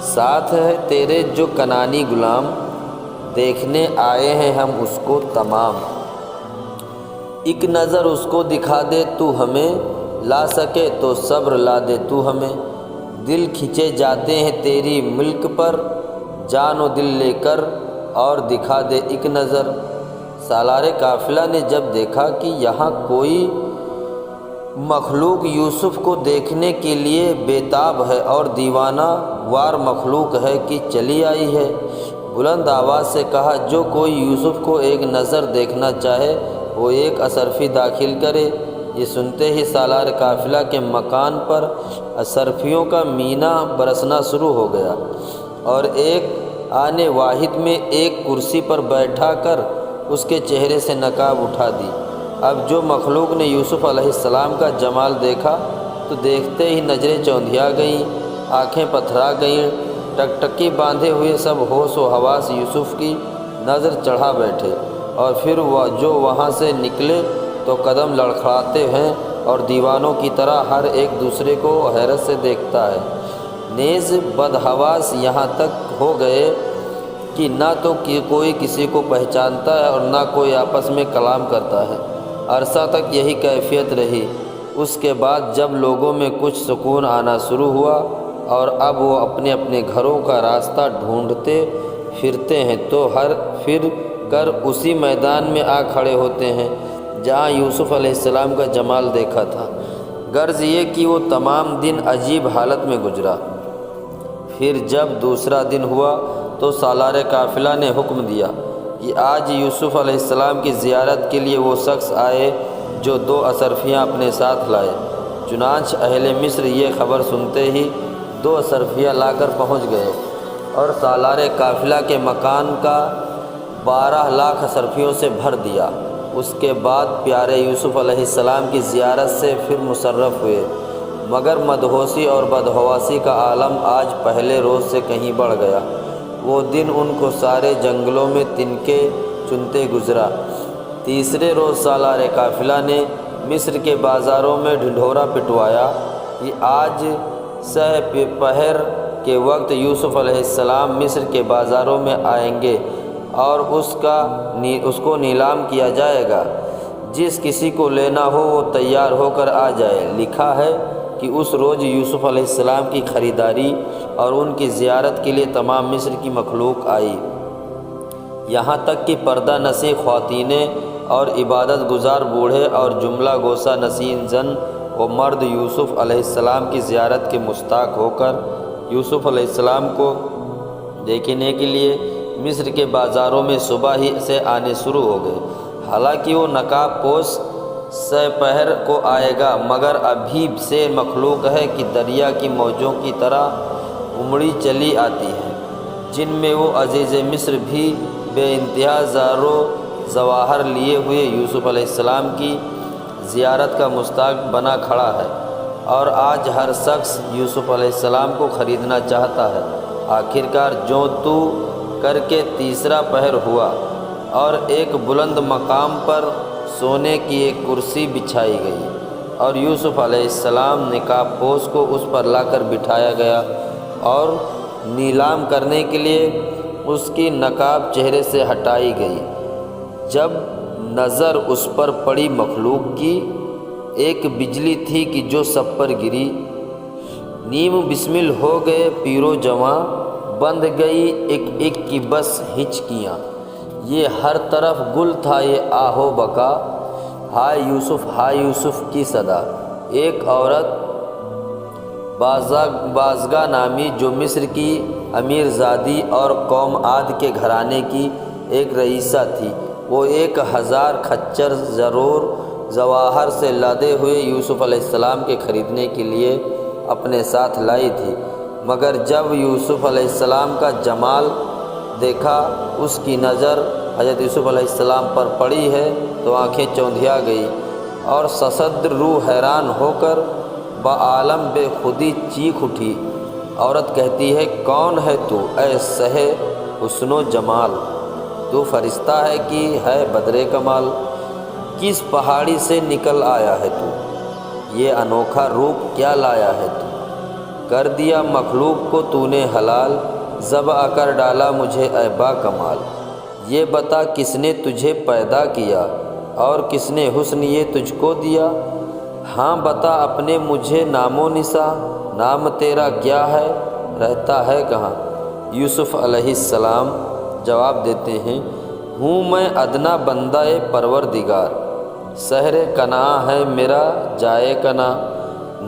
ساتھ ہے تیرے جو کنانی غلام، دیکھنے آئے ہیں ہم اس کو تمام۔ ایک نظر اس کو دکھا دے تو ہمیں، لا سکے تو صبر لا دے تو ہمیں۔ دل کھنچے جاتے ہیں تیری ملک پر، جان و دل لے کر اور دکھا دے ایک نظر۔ سالار قافلہ نے جب دیکھا کہ یہاں کوئی مخلوق یوسف کو دیکھنے کے لیے بےتاب ہے اور دیوانہ وار مخلوق ہے کہ چلی آئی ہے، بلند آواز سے کہا، جو کوئی یوسف کو ایک نظر دیکھنا چاہے وہ ایک اصرفی داخل کرے۔ یہ سنتے ہی سالار قافلہ کے مکان پر اصرفیوں کا مینہ برسنا شروع ہو گیا، اور ایک آنے واحد میں ایک کرسی پر بیٹھا کر اس کے چہرے سے نقاب اٹھا دی۔ اب جو مخلوق نے یوسف علیہ السلام کا جمال دیکھا تو دیکھتے ہی نظریں چوندھیا گئیں، آنکھیں پتھرا گئیں، ٹکٹکی باندھے ہوئے سب ہوش و حواس یوسف کی نظر چڑھا بیٹھے، اور پھر وہ جو وہاں سے نکلے تو قدم لڑکھڑاتے ہیں اور دیوانوں کی طرح ہر ایک دوسرے کو حیرت سے دیکھتا ہے۔ نیز بدحواس یہاں تک ہو گئے کہ نہ تو کوئی کسی کو پہچانتا ہے اور نہ کوئی آپس میں کلام کرتا ہے۔ عرصہ تک یہی کیفیت رہی۔ اس کے بعد جب لوگوں میں کچھ سکون آنا شروع ہوا اور اب وہ اپنے اپنے گھروں کا راستہ ڈھونڈتے پھرتے ہیں تو ہر پھر کر اسی میدان میں آ کھڑے ہوتے ہیں جہاں یوسف علیہ السلام کا جمال دیکھا تھا۔ غرض یہ کہ وہ تمام دن عجیب حالت میں گزرا۔ پھر جب دوسرا دن ہوا تو سالار قافلہ نے حکم دیا کہ آج یوسف علیہ السلام کی زیارت کے لیے وہ شخص آئے جو 2 اصرفیاں اپنے ساتھ لائے۔ چنانچہ اہل مصر یہ خبر سنتے ہی 2 اصرفیاں لا کر پہنچ گئے اور سالار قافلہ کے مکان کا 12 لاکھ اصرفیوں سے بھر دیا۔ اس کے بعد پیارے یوسف علیہ السلام کی زیارت سے پھر مشرف ہوئے، مگر مدہوشی اور بدحواسی کا عالم آج پہلے روز سے کہیں بڑھ گیا۔ وہ دن ان کو سارے جنگلوں میں تنکے چنتے گزرا۔ تیسرے روز سالار قافلہ نے مصر کے بازاروں میں ڈھنڈورا پٹوایا کہ آج سہ پہر کے وقت یوسف علیہ السلام مصر کے بازاروں میں آئیں گے اور اس کو نیلام کیا جائے گا۔ جس کسی کو لینا ہو وہ تیار ہو کر آ جائے۔ لکھا ہے کہ اس روز یوسف علیہ السلام کی خریداری اور ان کی زیارت کے لیے تمام مصر کی مخلوق آئی، یہاں تک کہ پردہ نشین خواتینیں اور عبادت گزار بوڑھے اور جملہ گوشہ نشین زن و مرد یوسف علیہ السلام کی زیارت کے مشتاق ہو کر یوسف علیہ السلام کو دیکھنے کے لیے مصر کے بازاروں میں صبح ہی سے آنے شروع ہو گئے۔ حالانکہ وہ نقاب پوش سہ پہر کو آئے گا، مگر ابھی سے مخلوق ہے کہ دریا کی موجوں کی طرح امڑی چلی آتی ہے، جن میں وہ عزیز مصر بھی بے انتہا زر و جواہر لیے ہوئے یوسف علیہ السلام کی زیارت کا مشتاق بنا کھڑا ہے، اور آج ہر شخص یوسف علیہ السلام کو خریدنا چاہتا ہے۔ آخرکار جو تو کر کے تیسرا پہر ہوا اور ایک بلند مقام پر سونے کی ایک کرسی بچھائی گئی اور یوسف علیہ السلام نقاب پوش کو اس پر لا کر بٹھایا گیا اور نیلام کرنے کے لیے اس کی نقاب چہرے سے ہٹائی گئی۔ جب نظر اس پر پڑی مخلوق کی، ایک بجلی تھی کہ جو سب پر گری، نیم بسمل ہو گئے پیر و جواں، بند گئی ایک ایک کی بس ہچکیاں، یہ ہر طرف گل تھا یہ آہو بکا، ہائے یوسف کی صدا۔ ایک عورت بازگہ نامی جو مصر کی امیر زادی اور قوم عاد کے گھرانے کی ایک رئیسہ تھی، وہ 1000 کھچر ضرور جواہر سے لادے ہوئے یوسف علیہ السلام کے خریدنے کے لیے اپنے ساتھ لائی تھی، مگر جب یوسف علیہ السلام کا جمال دیکھا اس کی نظر حضرت یوسف علیہ السلام پر پڑی ہے تو آنکھیں چوندھیا گئی اور سصدر روح حیران ہو کر بعالم بے خودی چیخ اٹھی۔ عورت کہتی ہے کون ہے تو اے سہے حسن و جمال، تو فرشتہ ہے کہ ہے بدر کمال، کس پہاڑی سے نکل آیا ہے تو، یہ انوکھا روپ کیا لایا ہے تو، کر دیا مخلوق کو تو نے حلال، ذبح کر ڈالا مجھے اے با کمال، یہ بتا کس نے تجھے پیدا کیا اور کس نے حسن یہ تجھ کو دیا، ہاں بتا اپنے مجھے نام و نساں، نام تیرا کیا ہے رہتا ہے کہاں۔ یوسف علیہ السلام جواب دیتے ہیں ہوں میں ادنا بندہ پروردگار، شہر کنعاں ہے میرا جائے کنا،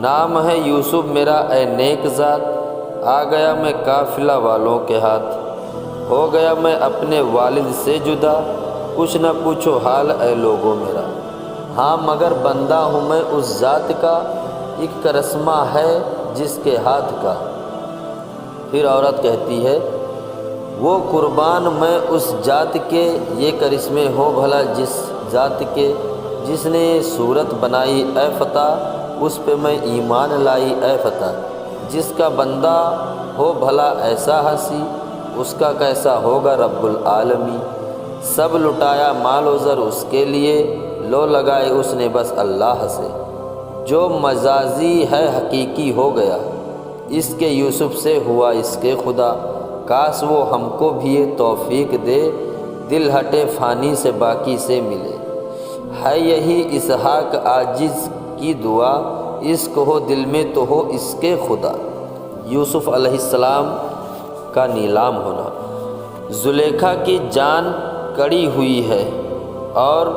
نام ہے یوسف میرا اے نیک ذات، آ گیا میں قافلہ والوں کے ہاتھ، ہو گیا میں اپنے والد سے جدا، کچھ نہ پوچھو حال اے لوگوں میرا، ہاں مگر بندہ ہوں میں اس ذات کا، ایک کرشمہ ہے جس کے ہاتھ کا۔ پھر عورت کہتی ہے وہ قربان میں اس ذات کے، یہ کرشمے ہو بھلا جس ذات کے، جس نے صورت بنائی اے فتح اس پہ میں ایمان لائی اے فتح، جس کا بندہ ہو بھلا ایسا ہنسی اس کا کیسا ہوگا رب العالمین، سب لٹایا مال و زر اس کے لیے، لو لگائے اس نے بس اللہ سے، جو مجازی ہے حقیقی ہو گیا، اس کے یوسف سے ہوا اس کے خدا، کاش وہ ہم کو بھی یہ توفیق دے، دل ہٹے فانی سے باقی سے ملے، ہے یہی اسحاق عاجز کی دعا، عشق ہو دل میں تو ہو اس کے خدا۔ یوسف علیہ السلام کا نیلام ہونا۔ زلیخا کی جان کڑی ہوئی ہے اور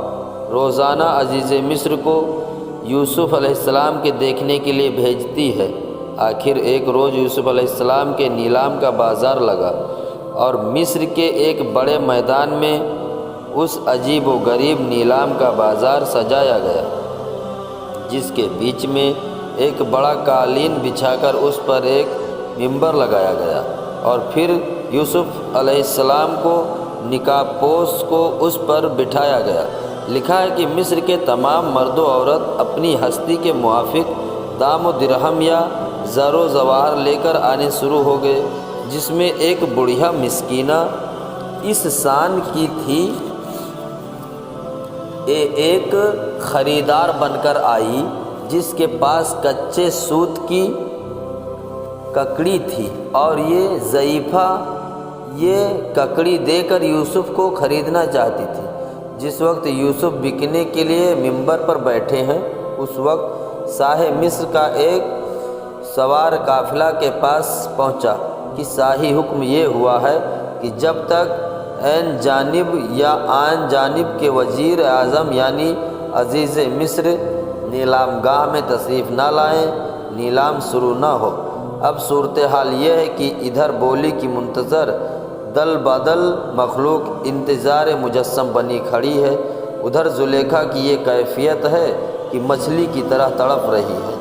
روزانہ عزیز مصر کو یوسف علیہ السلام کے دیکھنے کے لیے بھیجتی ہے۔ آخر ایک روز یوسف علیہ السلام کے نیلام کا بازار لگا اور مصر کے ایک بڑے میدان میں اس عجیب و غریب نیلام کا بازار سجایا گیا، جس کے بیچ میں ایک بڑا قالین بچھا کر اس پر ایک منبر لگایا گیا، اور پھر یوسف علیہ السلام کو نقاب پوش کو اس پر بٹھایا گیا۔ لکھا ہے کہ مصر کے تمام مرد و عورت اپنی ہستی کے موافق دام و درہم یا زر و زواہر لے کر آنے شروع ہو گئے، جس میں ایک بڑھیا مسکینہ اس شان کی تھی، ایک خریدار بن کر آئی جس کے پاس کچے سوت کی ککڑی تھی، اور یہ ضعیفہ یہ ککڑی دے کر یوسف کو خریدنا چاہتی تھی۔ جس وقت یوسف بکنے کے لیے منبر پر بیٹھے ہیں، اس وقت شاہ مصر کا ایک سوار قافلہ کے پاس پہنچا کہ شاہی حکم یہ ہوا ہے کہ جب تک این جانب یا آن جانب کے وزیر اعظم یعنی عزیز مصر نیلام گاہ میں تشریف نہ لائیں، نیلام شروع نہ ہو۔ اب صورتحال یہ ہے کہ ادھر بولی کی منتظر دل بدل مخلوق انتظار مجسم بنی کھڑی ہے، ادھر زلیخا کی یہ کیفیت ہے کہ مچھلی کی طرح تڑپ رہی ہے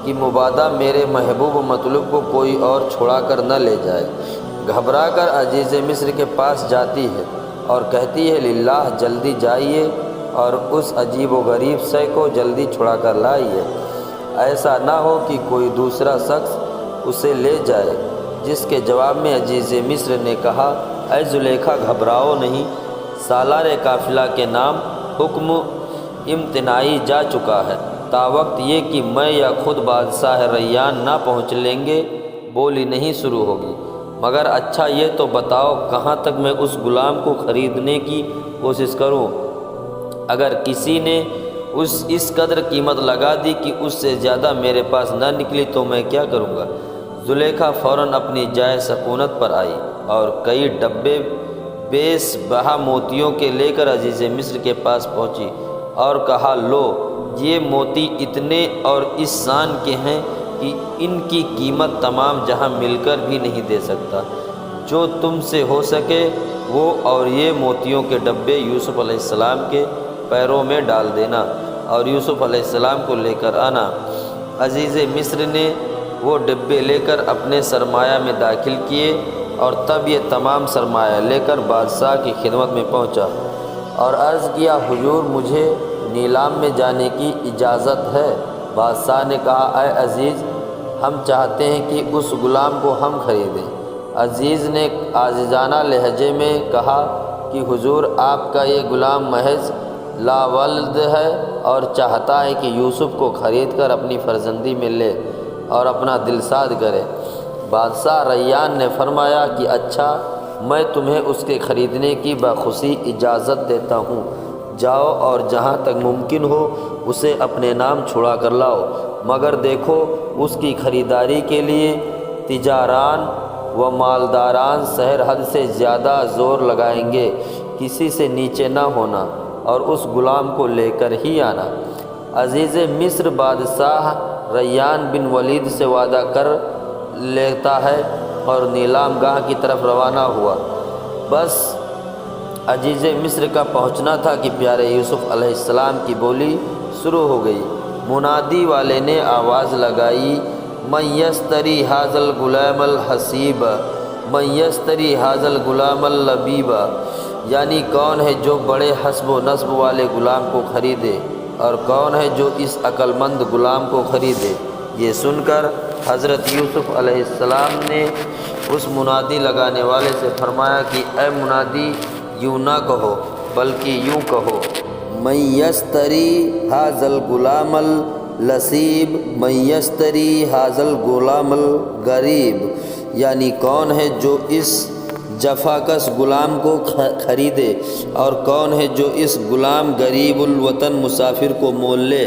کہ مبادا میرے محبوب مطلوب کو کوئی اور چھڑا کر نہ لے جائے۔ گھبرا کر عزیز مصر کے پاس جاتی ہے اور کہتی ہے للہ جلدی جائیے اور اس عجیب و غریب شے کو جلدی چھڑا کر لائیے، ایسا نہ ہو کہ کوئی دوسرا شخص اسے لے جائے۔ جس کے جواب میں عزیز مصر نے کہا اے زلیخا گھبراؤ نہیں، سالار قافلہ کے نام حکم امتناعی جا چکا ہے، تا وقت یہ کہ میں یا خود بادشاہ ریان نہ پہنچ لیں گے بولی نہیں شروع ہوگی، مگر اچھا یہ تو بتاؤ کہاں تک میں اس غلام کو خریدنے کی کوشش کروں؟ اگر کسی نے اس قدر قیمت لگا دی کہ اس سے زیادہ میرے پاس نہ نکلی تو میں کیا کروں گا؟ زلیخا فوراً اپنی جائے سکونت پر آئی اور کئی ڈبے بیس بہا موتیوں کے لے کر عزیز مصر کے پاس پہنچی اور کہا لو یہ موتی اتنے اور اس شان کے ہیں کہ ان کی قیمت تمام جہاں مل کر بھی نہیں دے سکتا، جو تم سے ہو سکے وہ اور یہ موتیوں کے ڈبے یوسف علیہ السلام کے پیروں میں ڈال دینا اور یوسف علیہ السلام کو لے کر آنا۔ عزیز مصر نے وہ ڈبے لے کر اپنے سرمایہ میں داخل کیے اور تب یہ تمام سرمایہ لے کر بادشاہ کی خدمت میں پہنچا اور عرض کیا حضور مجھے نیلام میں جانے کی اجازت ہے۔ بادشاہ نے کہا اے عزیز ہم چاہتے ہیں کہ اس غلام کو ہم خریدیں۔ عزیز نے عاجزانہ لہجے میں کہا کہ حضور آپ کا یہ غلام محض لاولد ہے اور چاہتا ہے کہ یوسف کو خرید کر اپنی فرزندی میں لے اور اپنا دل شاد کرے۔ بادشاہ ریان نے فرمایا کہ اچھا میں تمہیں اس کے خریدنے کی بخوشی اجازت دیتا ہوں، جاؤ اور جہاں تک ممکن ہو اسے اپنے نام چھڑا کر لاؤ، مگر دیکھو اس کی خریداری کے لیے تجاران و مالداران شہر حد سے زیادہ زور لگائیں گے، کسی سے نیچے نہ ہونا اور اس غلام کو لے کر ہی آنا۔ عزیز مصر بادشاہ ریان بن ولید سے وعدہ کر لیتا ہے اور نیلام گاہ کی طرف روانہ ہوا۔ بس عزیز مصر کا پہنچنا تھا کہ پیارے یوسف علیہ السلام کی بولی شروع ہو گئی۔ منادی والے نے آواز لگائی من یشتری ھذا الغلام الحسیب من یشتری ھذا الغلام اللبیب، یعنی کون ہے جو بڑے حسب و نسب والے غلام کو خریدے اور کون ہے جو اس عقل مند غلام کو خریدے۔ یہ سن کر حضرت یوسف علیہ السلام نے اس منادی لگانے والے سے فرمایا کہ اے منادی یوں نہ کہو بلکہ یوں کہو من یشتری ھذا الغلام الحسیب من یشتری ھذا الغلام الغریب، یعنی کون ہے جو اس جفاکش غلام کو خریدے اور کون ہے جو اس غلام غریب الوطن مسافر کو مول لے۔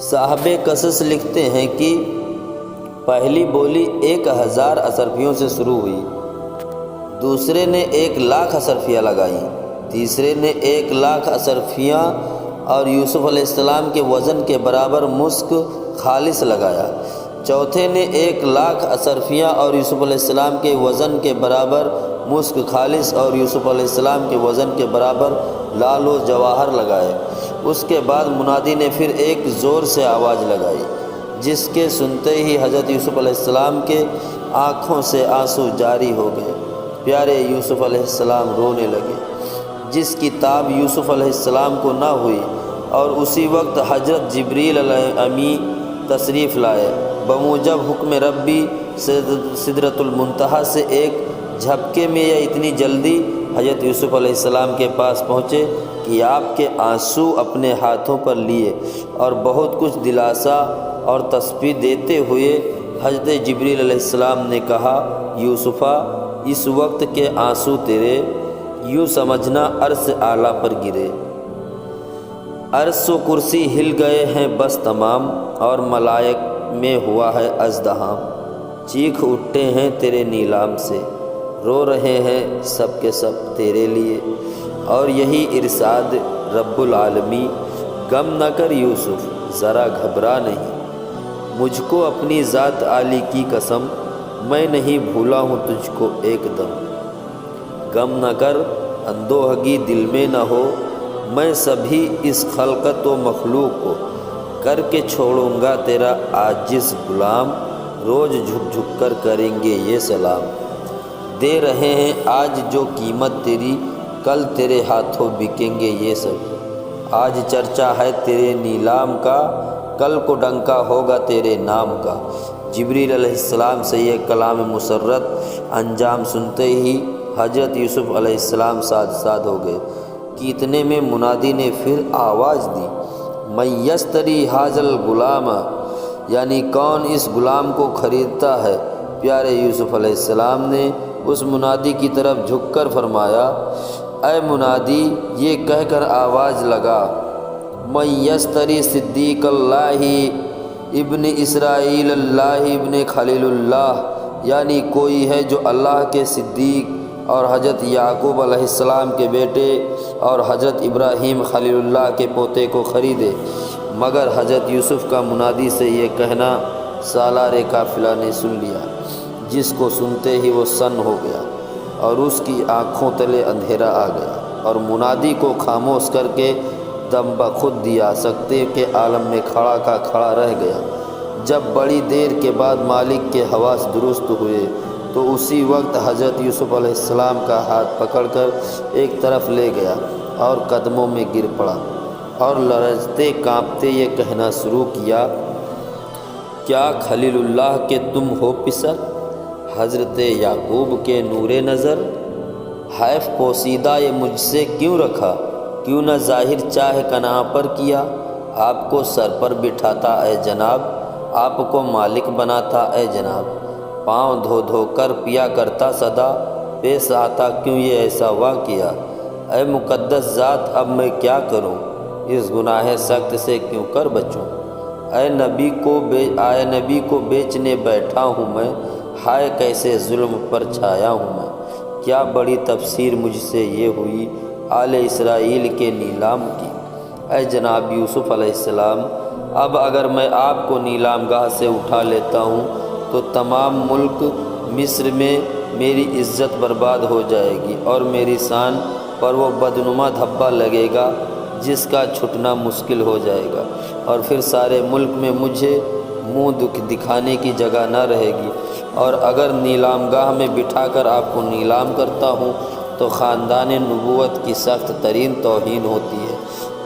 صاحب قصص لکھتے ہیں کہ پہلی بولی 1000 اصرفیوں سے شروع ہوئی، دوسرے نے 1,00,000 اصرفیاں لگائی، تیسرے نے 1,00,000 اصرفیاں اور یوسف علیہ السلام کے وزن کے برابر مسک خالص لگایا، چوتھے نے 1,00,000 اصرفیاں اور یوسف علیہ السلام کے وزن کے برابر مسک خالص اور یوسف علیہ السلام کے وزن کے برابر لال و جواہر لگائے۔ اس کے بعد منادی نے پھر ایک زور سے آواز لگائی جس کے سنتے ہی حضرت یوسف علیہ السلام کے آنکھوں سے آنسو جاری ہو گئے۔ پیارے یوسف علیہ السلام رونے لگے، جس کی تاب یوسف علیہ السلام کو نہ ہوئی، اور اسی وقت حضرت جبریل علیہ امی تشریف لائے۔ بموجب حکم ربی سدرۃ المنتہا سے ایک جھپکے میں یا اتنی جلدی حضرت یوسف علیہ السلام کے پاس پہنچے کہ آپ کے آنسو اپنے ہاتھوں پر لیے اور بہت کچھ دلاسا اور تسبیح دیتے ہوئے حضرت جبریل علیہ السلام نے کہا یوسفہ اس وقت کے آنسو تیرے یوں سمجھنا عرش اعلیٰ پر گرے، عرش و کرسی ہل گئے ہیں بس تمام اور ملائک میں ہوا ہے ازدحام، چیخ اٹھتے ہیں تیرے نیلام سے رو رہے ہیں سب کے سب تیرے لیے، اور یہی ارشاد رب العالمین غم نہ کر یوسف ذرا گھبرا نہیں، مجھ کو اپنی ذات عالی کی قسم میں نہیں بھولا ہوں تجھ کو ایک دم، غم نہ کر اندوہگی دل میں نہ ہو، میں سبھی اس خلقت و مخلوق کو کر کے چھوڑوں گا تیرا عاجز غلام، روز جھک جھک کر کریں گے یہ سلام، دے رہے ہیں آج جو قیمت تیری کل تیرے ہاتھوں بکیں گے یہ سب، آج چرچا ہے تیرے نیلام کا کل کو ڈنکا ہوگا تیرے نام کا۔ جبریل علیہ السلام سے یہ کلام مسرت انجام سنتے ہی حضرت یوسف علیہ السلام ساد ہو گئے کہ اتنے میں منادی نے پھر آواز دی من یشتری ھذا الغلام، یعنی کون اس غلام کو خریدتا ہے۔ پیارے یوسف علیہ السلام نے اس منادی کی طرف جھک کر فرمایا اے منادی یہ کہہ کر آواز لگا من یشتری صدیق اللہ ابن اسرائیل اللہ ابن خلیل اللہ، یعنی کوئی ہے جو اللہ کے صدیق اور حضرت یعقوب علیہ السلام کے بیٹے اور حضرت ابراہیم خلیل اللہ کے پوتے کو خریدے، مگر حضرت یوسف کا منادی سے یہ کہنا سالار قافلہ نے سن لیا، جس کو سنتے ہی وہ سن ہو گیا اور اس کی آنکھوں تلے اندھیرا آ گیا، اور منادی کو خاموش کر کے دم بخود دیا سکتے کے عالم میں کھڑا کا کھڑا رہ گیا۔ جب بڑی دیر کے بعد مالک کے حواس درست ہوئے تو اسی وقت حضرت یوسف علیہ السلام کا ہاتھ پکڑ کر ایک طرف لے گیا اور قدموں میں گر پڑا اور لرزتے کانپتے یہ کہنا شروع کیا، کیا خلیل اللہ کے تم ہو پسر، حضرت یعقوب کے نور نظر؟ حیف پوشیدہ یہ مجھ سے کیوں رکھا، کیوں نہ ظاہر چاہ کناں پر کیا؟ آپ کو سر پر بٹھاتا اے جناب، آپ کو مالک بناتا اے جناب، پاؤں دھو دھو کر پیا کرتا صدا، پیش آتا کیوں یہ ایسا واقعہ؟ اے مقدس ذات اب میں کیا کروں، اس گناہ سخت سے کیوں کر بچوں؟ اے نبی کو بیچنے بیٹھا ہوں میں، ہائے کیسے ظلم پر چھایا ہوں میں، کیا بڑی تفسیر مجھ سے یہ ہوئی آل اسرائیل کے نیلام کی۔ اے جناب یوسف علیہ السلام، اب اگر میں آپ کو نیلام گاہ سے اٹھا لیتا ہوں تو تمام ملک مصر میں میری عزت برباد ہو جائے گی اور میری شان پر وہ بدنما دھبا لگے گا جس کا چھٹنا مشکل ہو جائے گا، اور پھر سارے ملک میں مجھے منہ دکھانے کی جگہ نہ رہے گی، اور اگر نیلام گاہ میں بٹھا کر آپ کو نیلام کرتا ہوں تو خاندان نبوت کی سخت ترین توہین ہوتی ہے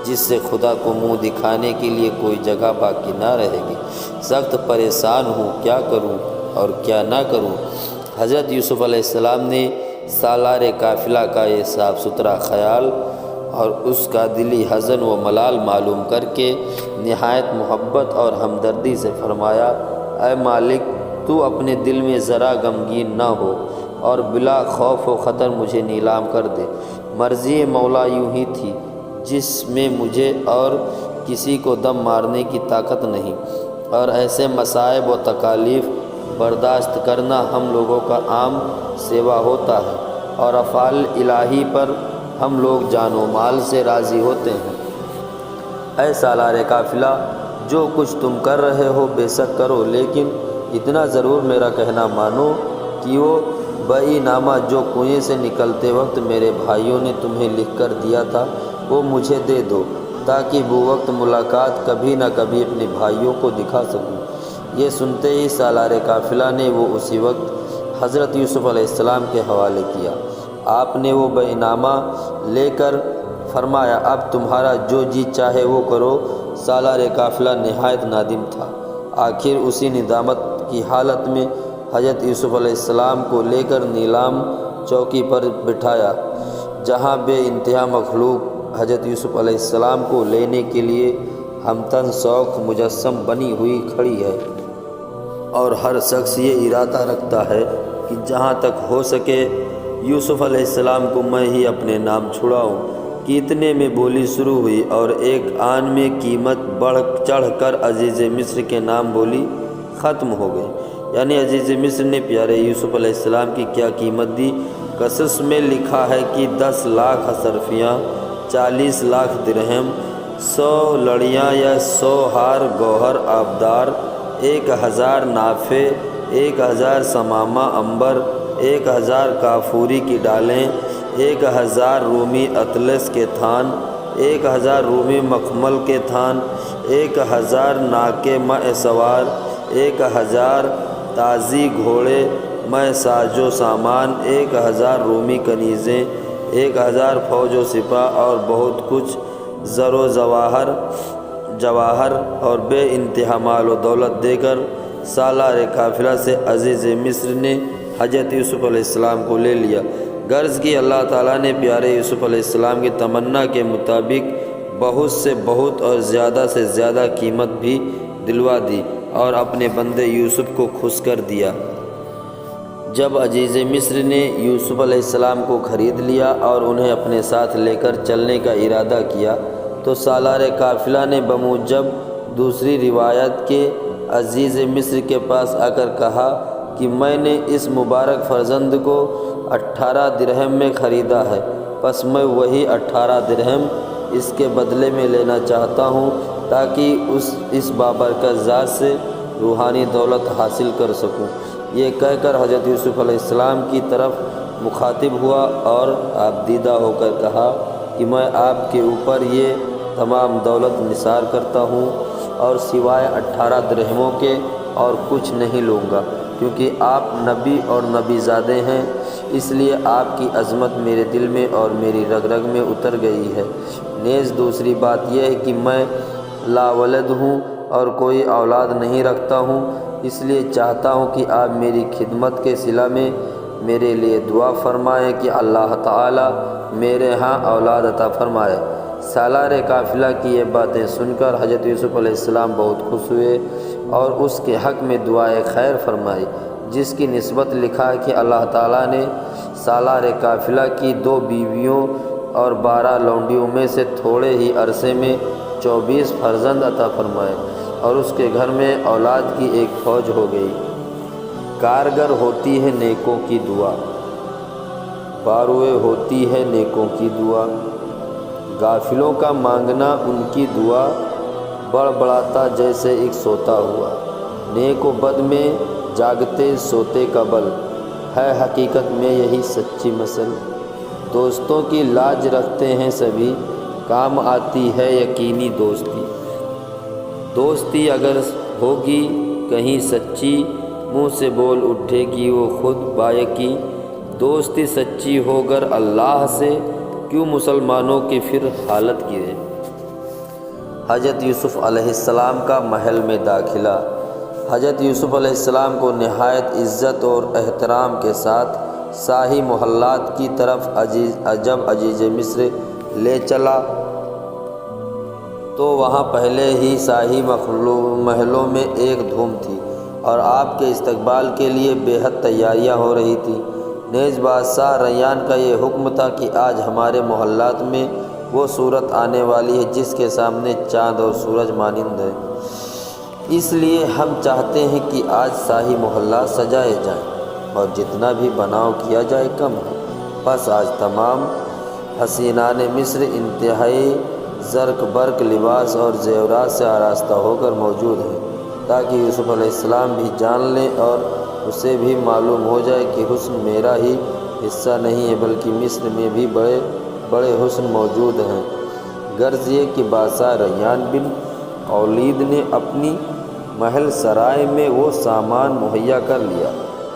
جس سے خدا کو منہ دکھانے کے لیے کوئی جگہ باقی نہ رہے گی۔ سخت پریشان ہوں، کیا کروں اور کیا نہ کروں۔ حضرت یوسف علیہ السلام نے سالار قافلہ کا یہ صاف ستھرا خیال اور اس کا دلی حزن و ملال معلوم کر کے نہایت محبت اور ہمدردی سے فرمایا، اے مالک تو اپنے دل میں ذرا غمگین نہ ہو اور بلا خوف و خطر مجھے نیلام کر دے۔ مرضی مولا یوں ہی تھی جس میں مجھے اور کسی کو دم مارنے کی طاقت نہیں، اور ایسے مصائب و تکالیف برداشت کرنا ہم لوگوں کا عام سیوا ہوتا ہے، اور افعال الہی پر ہم لوگ جان و مال سے راضی ہوتے ہیں۔ اے سالار قافلہ، جو کچھ تم کر رہے ہو بے شک کرو، لیکن اتنا ضرور میرا کہنا مانو کہ وہ بئی نامہ جو کنویں سے نکلتے وقت میرے بھائیوں نے تمہیں لکھ کر دیا تھا وہ مجھے دے دو، تاکہ بوقت ملاقات کبھی نہ کبھی اپنے بھائیوں کو دکھا سکوں۔ یہ سنتے ہی سالار قافلہ نے وہ اسی وقت حضرت یوسف علیہ السلام کے حوالے کیا۔ آپ نے وہ بئی نامہ لے کر فرمایا، اب تمہارا جو جی چاہے وہ کرو۔ سالار قافلہ نہایت نادم تھا۔ آخر اسی ندامت کی حالت میں حضرت یوسف علیہ السلام کو لے کر نیلام چوکی پر بٹھایا، جہاں بے انتہا مخلوق حضرت یوسف علیہ السلام کو لینے کے لیے ہمتن شوق مجسم بنی ہوئی کھڑی ہے، اور ہر شخص یہ ارادہ رکھتا ہے کہ جہاں تک ہو سکے یوسف علیہ السلام کو میں ہی اپنے نام چھڑاؤں۔ کہ اتنے میں بولی شروع ہوئی اور ایک آن میں قیمت بڑھ چڑھ کر عزیز مصر کے نام بولی ختم ہو گئی، یعنی عزیز مصر نے پیارے یوسف علیہ السلام کی کیا قیمت دی۔ قصص میں لکھا ہے کہ 10 لاکھ اصرفیاں، 40 لاکھ درہم، 100 لڑیاں یا 100 ہار گوہر آبدار، 1000 نافے، 1000 سمامہ عنبر، 1000 کافوری کی ڈالیں، 1000 رومی اطلس کے تھان، 1000 رومی مخمل کے تھان، 1000 ناکے مع سوار، 1000 تازی گھوڑے مع ساز و سامان، 1000 رومی کنیزیں، 1000 فوج و سپاہ، اور بہت کچھ زر و جواہر اور بے انتہا مال و دولت دے کر سالار قافلہ سے عزیز مصر نے حضرت یوسف علیہ السلام کو لے لیا۔ غرض کہ اللہ تعالیٰ نے پیارے یوسف علیہ السلام کی تمنا کے مطابق بہت سے بہت اور زیادہ سے زیادہ قیمت بھی دلوا دی اور اپنے بندے یوسف کو خوش کر دیا۔ جب عزیز مصر نے یوسف علیہ السلام کو خرید لیا اور انہیں اپنے ساتھ لے کر چلنے کا ارادہ کیا تو سالار قافلہ نے بموجب دوسری روایت کے عزیز مصر کے پاس آ کر کہا کہ میں نے اس مبارک فرزند کو 18 درہم میں خریدا ہے، پس میں وہی 18 درہم اس کے بدلے میں لینا چاہتا ہوں تاکہ اس بابرکت ذات سے روحانی دولت حاصل کر سکوں۔ یہ کہہ کر حضرت یوسف علیہ السلام کی طرف مخاطب ہوا اور آبدیدہ ہو کر کہا کہ میں آپ کے اوپر یہ تمام دولت نثار کرتا ہوں اور سوائے 18 درہموں کے اور کچھ نہیں لوں گا۔ کیونکہ آپ نبی اور نبی زادے ہیں، اس لیے آپ کی عظمت میرے دل میں اور میری رگ رگ میں اتر گئی ہے۔ نیز دوسری بات یہ ہے کہ میں لا ولد ہوں اور کوئی اولاد نہیں رکھتا ہوں، اس لیے چاہتا ہوں کہ آپ میری خدمت کے صلہ میں میرے لیے دعا فرمائیں کہ اللہ تعالیٰ میرے ہاں اولاد عطا فرمائے۔ سالار قافلہ کی یہ باتیں سن کر حضرت یوسف علیہ السلام بہت خوش ہوئے اور اس کے حق میں دعائے خیر فرمائی، جس کی نسبت لکھا ہے کہ اللہ تعالیٰ نے سالار قافلہ کی 2 بیویوں اور 12 لونڈیوں میں سے تھوڑے ہی عرصے میں 24 فرزند عطا فرمائے اور اس کے گھر میں اولاد کی ایک فوج ہو گئی۔ کارگر ہوتی ہے نیکوں کی دعا، باروئے ہوتی ہے نیکوں کی دعا، غافلوں کا مانگنا ان کی دعا، بڑبڑاتا جیسے ایک سوتا ہوا، نیک و بد میں جاگتے سوتے کا بل، ہے حقیقت میں یہی سچی مثل۔ دوستوں کی لاج رکھتے ہیں سبھی، کام آتی ہے یقینی دوستی، دوستی اگر ہوگی کہیں سچی، منہ سے بول اٹھے گی وہ خود بایکی، دوستی سچی ہوگر اللہ سے، کیوں مسلمانوں کی پھر حالت گرے۔ حضرت یوسف علیہ السلام کا محل میں داخلہ۔ حضرت یوسف علیہ السلام کو نہایت عزت اور احترام کے ساتھ شاہی محلات کی طرف جب عزیز مصر لے چلا تو وہاں پہلے ہی شاہی محلوں میں ایک دھوم تھی اور آپ کے استقبال کے لیے بے حد تیاریاں ہو رہی تھیں۔ نیز بادشاہ ریان کا یہ حکم تھا کہ آج ہمارے محلات میں وہ صورت آنے والی ہے جس کے سامنے چاند اور سورج مانند ہے، اس لیے ہم چاہتے ہیں کہ آج شاہی محلات سجائے جائیں اور جتنا بھی بناؤ کیا جائے کم ہے۔ بس آج تمام حسینان مصر انتہائی زرق برق لباس اور زیورات سے آراستہ ہو کر موجود ہیں، تاکہ یوسف علیہ السلام بھی جان لیں اور اسے بھی معلوم ہو جائے کہ حسن میرا ہی حصہ نہیں ہے بلکہ مصر میں بھی بڑے بڑے حسن موجود ہیں۔ غرض یہ کہ بادشاہ ریان بن اولید نے اپنی محل سرائے میں وہ سامان مہیا کر لیا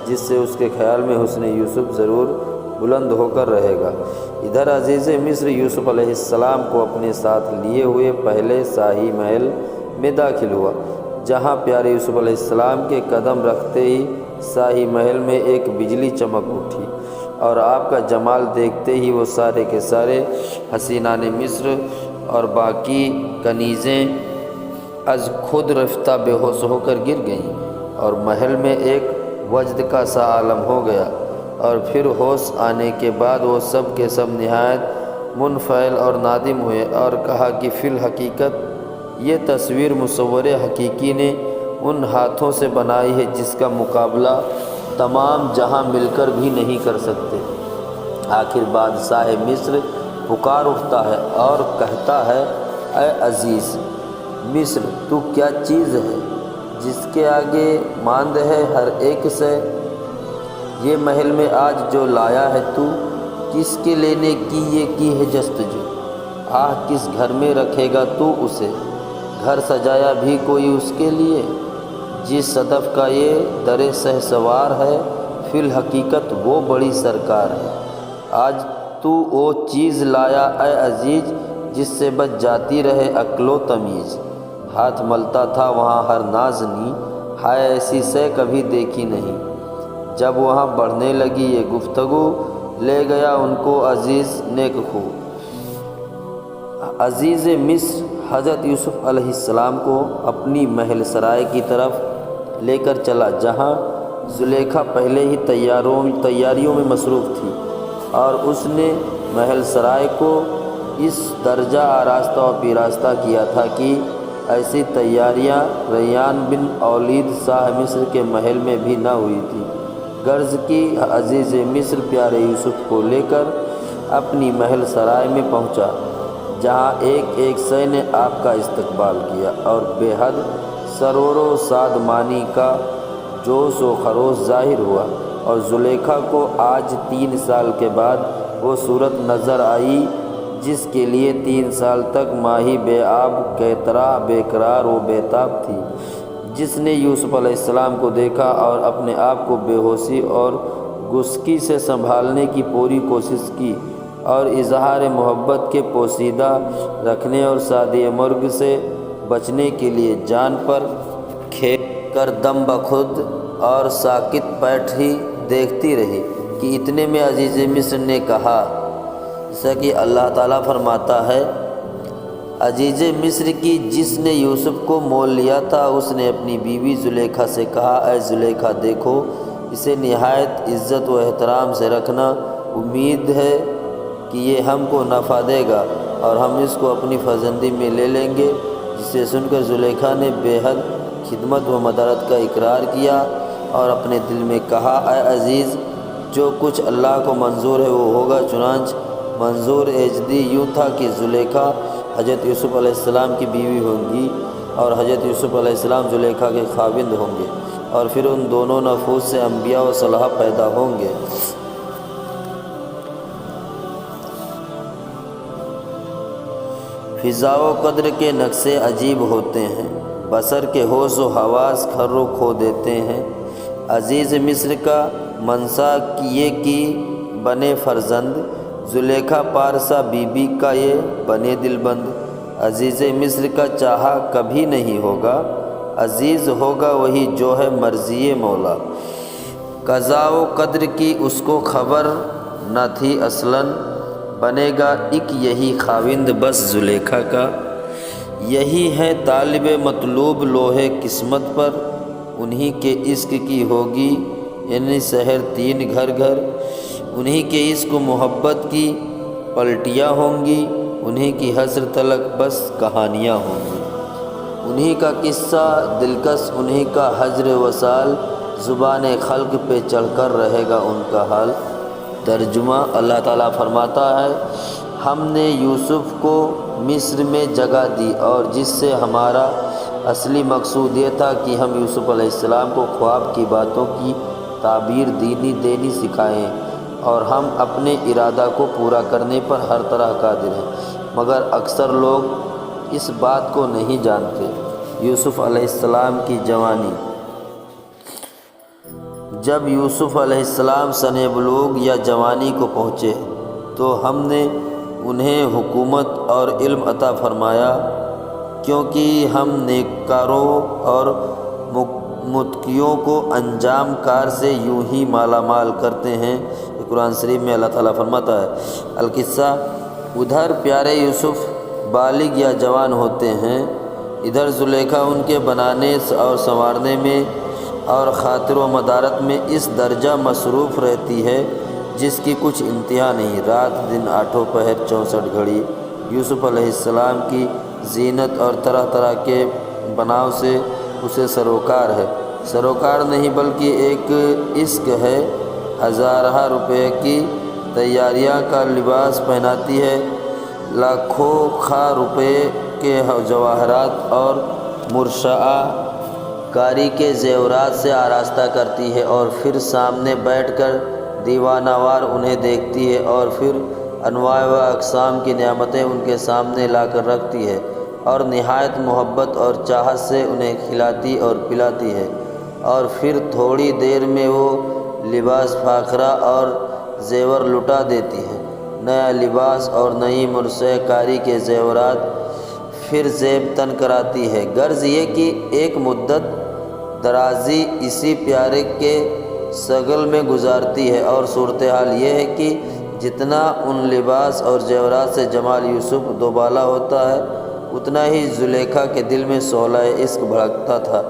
جس سے اس کے خیال میں حسن یوسف ضرور بلند ہو کر رہے گا۔ ادھر عزیز مصر یوسف علیہ السلام کو اپنے ساتھ لیے ہوئے پہلے شاہی محل میں داخل ہوا، جہاں پیارے یوسف علیہ السلام کے قدم رکھتے ہی شاہی محل میں ایک بجلی چمک اٹھی اور آپ کا جمال دیکھتے ہی وہ سارے کے سارے حسینان مصر اور باقی کنیزیں از خود رفتہ بے ہوش ہو کر گر گئیں اور محل میں ایک وجد کا سا عالم ہو گیا، اور پھر ہوش آنے کے بعد وہ سب کے سب نہایت منفعل اور نادم ہوئے اور کہا کہ فی الحقیقت یہ تصویر مصور حقیقی نے ان ہاتھوں سے بنائی ہے جس کا مقابلہ تمام جہاں مل کر بھی نہیں کر سکتے۔ آخر بادشاہ مصر پکار اٹھتا ہے اور کہتا ہے، اے عزیز مصر، تو کیا چیز ہے جس کے آگے ماند ہے ہر ایک سے؟ یہ محل میں آج جو لایا ہے تو کس کے لینے کی یہ کی ہے جستجو؟ آہ کس گھر میں رکھے گا تو اسے؟ گھر سجایا بھی کوئی اس کے لیے جس صدف کا یہ در شہسوار ہے؟ فی الحقیقت وہ بڑی سرکار ہے۔ آج تو وہ چیز لایا اے عزیز جس سے بچ جاتی رہے عقل و تمیز۔ ہاتھ ملتا تھا وہاں ہر نازنی، ہائے ایسی سے کبھی دیکھی نہیں۔ جب وہاں بڑھنے لگی یہ گفتگو لے گیا ان کو عزیز نیک خو۔ عزیز مصر حضرت یوسف علیہ السلام کو اپنی محل سرائے کی طرف لے کر چلا، جہاں زلیخا پہلے ہی تیاریوں میں مصروف تھی، اور اس نے محل سرائے کو اس درجہ آراستہ و پیراستہ کیا تھا کہ ایسی تیاریاں ریان بن اولید شاہ مصر کے محل میں بھی نہ ہوئی تھی۔ غرض کی عزیز مصر پیارے یوسف کو لے کر اپنی محل سرائے میں پہنچا، جہاں ایک ایک شے نے آپ کا استقبال کیا اور بے حد سرور و شادمانی کا جوش و خروش ظاہر ہوا، اور زلیخا کو آج 3 سال کے بعد وہ صورت نظر آئی جس کے لیے 3 سال تک ماہی بے آب، قیطرہ، بے قرار و بے تاب تھی، جس نے یوسف علیہ السلام کو دیکھا اور اپنے آپ کو بے ہوشی اور غسکی سے سنبھالنے کی پوری کوشش کی اور اظہار محبت کے پوشیدہ رکھنے اور شادی مرگ سے بچنے کے لیے جان پر کھیل کر دم بخود اور ساکت بیٹھی دیکھتی رہی کہ اتنے میں عزیز مصر نے کہا، جیسا کہ اللہ تعالیٰ فرماتا ہے، عزیز مصر کی جس نے یوسف کو مول لیا تھا اس نے اپنی بیوی زلیخا سے کہا، اے زلیخا دیکھو اسے نہایت عزت و احترام سے رکھنا، امید ہے کہ یہ ہم کو نفع دے گا اور ہم اس کو اپنی فرزندی میں لے لیں گے۔ جسے سن کر زلیخا نے بے حد خدمت و مدارت کا اقرار کیا اور اپنے دل میں کہا، اے عزیز جو کچھ اللہ کو منظور ہے وہ ہوگا۔ چنانچہ منظور ایجدی یوں تھا کہ زلیخا حضرت یوسف علیہ السلام کی بیوی ہوں گی اور حضرت یوسف علیہ السلام زلیخا کے خاوند ہوں گے، اور پھر ان دونوں نفوس سے انبیاء و صلحاء پیدا ہوں گے۔ فضا و قدر کے نقشے عجیب ہوتے ہیں، بصر کے ہوش و حواس کھر و کھو دیتے ہیں۔ عزیز مصر کا منصا یہ کی بنے فرزند، زلیخا پارسا بی بی کا یہ بنے دل بند۔ عزیز مصر کا چاہا کبھی نہیں ہوگا، عزیز ہوگا وہی جو ہے مرضی مولا۔ قضا و قدر کی اس کو خبر نہ تھی اصلاً، بنے گا ایک یہی خاوند بس زلیخا کا۔ یہی ہے طالب مطلوب لوح قسمت پر، انہی کے عشق کی ہوگی یعنی سحر تین گھر گھر، انہی کے عشق و محبت کی پلٹیاں ہوں گی، انہی کی حسر تلک بس کہانیاں ہوں گی۔ انہی کا قصہ دلکش، انہی کا ہجر وصال، زبان خلق پہ چڑھ کر رہے گا ان کا حال۔ ترجمہ، اللہ تعالیٰ فرماتا ہے، ہم نے یوسف کو مصر میں جگہ دی اور جس سے ہمارا اصلی مقصود یہ تھا کہ ہم یوسف علیہ السلام کو خواب کی باتوں کی تعبیر دینی سکھائیں، اور ہم اپنے ارادہ کو پورا کرنے پر ہر طرح قادر ہیں، مگر اکثر لوگ اس بات کو نہیں جانتے۔ یوسف علیہ السلام کی جوانی۔ جب یوسف علیہ السلام سن بلوغ یا جوانی کو پہنچے تو ہم نے انہیں حکومت اور علم عطا فرمایا، کیونکہ ہم نیککاروں اور متقیوں کو انجام کار سے یوں ہی مالا مال کرتے ہیں۔ قرآن شریف میں اللہ تعالیٰ فرماتا ہے، القصہ، ادھر پیارے یوسف بالغ یا جوان ہوتے ہیں، ادھر زلیخا ان کے بنانے اور سنوارنے میں اور خاطر و مدارت میں اس درجہ مصروف رہتی ہے جس کی کچھ انتہا نہیں۔ رات دن آٹھوں پہر 64 گھڑی یوسف علیہ السلام کی زینت اور طرح طرح کے بناؤ سے اسے سروکار ہے۔ سروکار نہیں بلکہ ایک عشق ہے، ہزارہ روپے کی تیاریاں کا لباس پہناتی ہے، لاکھوں خواہ روپے کے جواہرات اور مرصع کاری کے زیورات سے آراستہ کرتی ہے، اور پھر سامنے بیٹھ کر دیوانہ وار انہیں دیکھتی ہے، اور پھر انواع و اقسام کی نعمتیں ان کے سامنے لا کر رکھتی ہے، اور نہایت محبت اور چاہت سے انہیں کھلاتی اور پلاتی ہے، اور پھر تھوڑی دیر میں وہ لباس فاخرہ اور زیور لٹا دیتی ہے، نیا لباس اور نئی مرصع کاری کے زیورات پھر زیب تن کراتی ہے۔ غرض یہ کہ ایک مدت درازی اسی پیارے کے شغل میں گزارتی ہے، اور صورتحال یہ ہے کہ جتنا ان لباس اور زیورات سے جمال یوسف دوبالا ہوتا ہے، اتنا ہی زلیخا کے دل میں شعلہ عشق بھڑکتا تھا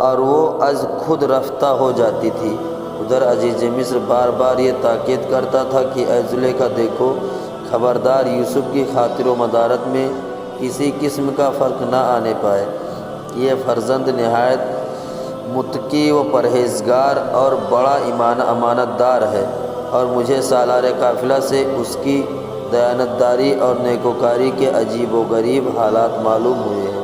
اور وہ از خود رفتہ ہو جاتی تھی۔ ادھر عزیز مصر بار بار یہ تاکید کرتا تھا کہ اے زلیخا دیکھو، خبردار یوسف کی خاطر و مدارت میں کسی قسم کا فرق نہ آنے پائے، یہ فرزند نہایت متقی و پرہیزگار اور بڑا امانت دار ہے، اور مجھے سالار قافلہ سے اس کی دیانتداری اور نیکوکاری کے عجیب و غریب حالات معلوم ہوئے ہیں۔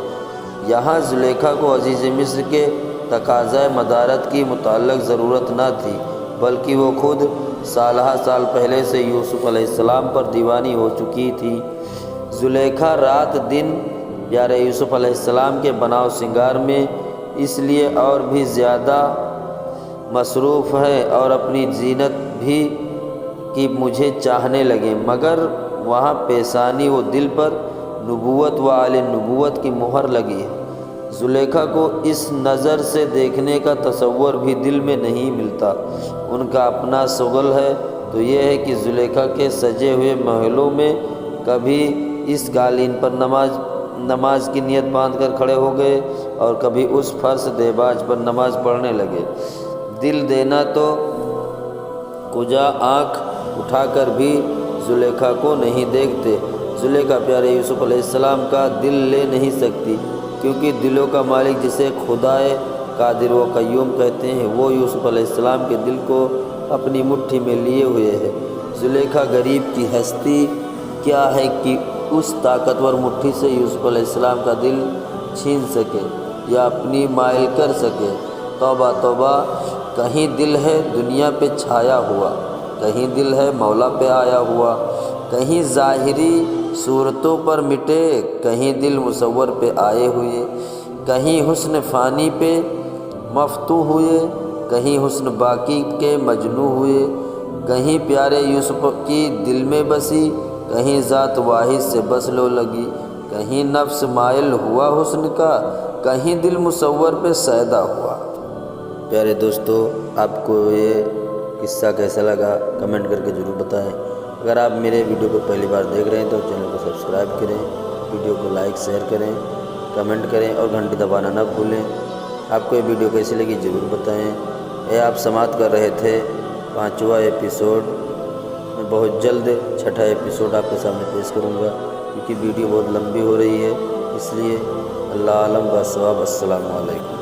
یہاں زلیخا کو عزیز مصر کے تقاضۂ مدارت کی متعلق ضرورت نہ تھی، بلکہ وہ خود سالہ سال پہلے سے یوسف علیہ السلام پر دیوانی ہو چکی تھی۔ زلیخا رات دن پیارے یوسف علیہ السلام کے بناؤ سنگار میں اس لیے اور بھی زیادہ مصروف ہے اور اپنی زینت بھی کہ مجھے چاہنے لگے، مگر وہاں پیشانی و دل پر نبوت و آل نبوت کی مہر لگی ہے۔ زلیخا کو اس نظر سے دیکھنے کا تصور بھی دل میں نہیں ملتا۔ ان کا اپنا شغل ہے تو یہ ہے کہ زلیخا کے سجے ہوئے محلوں میں کبھی اس قالین پر نماز کی نیت باندھ کر کھڑے ہو گئے اور کبھی اس فرش دیباج پر نماز پڑھنے لگے۔ دل دینا تو کجا آنکھ اٹھا کر بھی زلیخا کو نہیں دیکھتے۔ زلیخا پیارے یوسف علیہ السلام کا دل لے نہیں سکتی، کیونکہ دلوں کا مالک جسے خدائے قادر و قیوم کہتے ہیں وہ یوسف علیہ السلام کے دل کو اپنی مٹھی میں لیے ہوئے ہے۔ زلیخا غریب کی ہستی کیا ہے کہ اس طاقتور مٹھی سے یوسف علیہ السلام کا دل چھین سکے یا اپنی مائل کر سکے۔ توبہ توبہ، کہیں دل ہے دنیا پہ چھایا ہوا، کہیں دل ہے مولا پہ آیا ہوا، کہیں ظاہری صورتوں پر مٹے، کہیں دل مصور پہ آئے ہوئے، کہیں حسن فانی پہ مفتو ہوئے، کہیں حسن باقی کے مجنو ہوئے، کہیں پیارے یوسف کی دل میں بسی، کہیں ذات واحد سے بس لو لگی، کہیں نفس مائل ہوا حسن کا، کہیں دل مصور پہ سیدا ہوا۔ پیارے دوستو، آپ کو یہ قصہ کیسا لگا کمنٹ کر کے ضرور بتائیں۔ اگر آپ میرے ویڈیو کو پہلی بار دیکھ رہے ہیں تو چینل کو سبسکرائب کریں، ویڈیو کو لائک شیئر کریں، کمنٹ کریں اور گھنٹی دبانا نہ بھولیں۔ آپ کو یہ ویڈیو کیسی لگی ضرور بتائیں۔ یہ آپ سماعت کر رہے تھے 5واں ایپیسوڈ، میں بہت جلد 6واں ایپیسوڈ آپ کے سامنے پیش کروں گا، کیونکہ ویڈیو بہت لمبی ہو رہی ہے، اس لیے اللہ عالم کا ثواب۔ السلام علیکم۔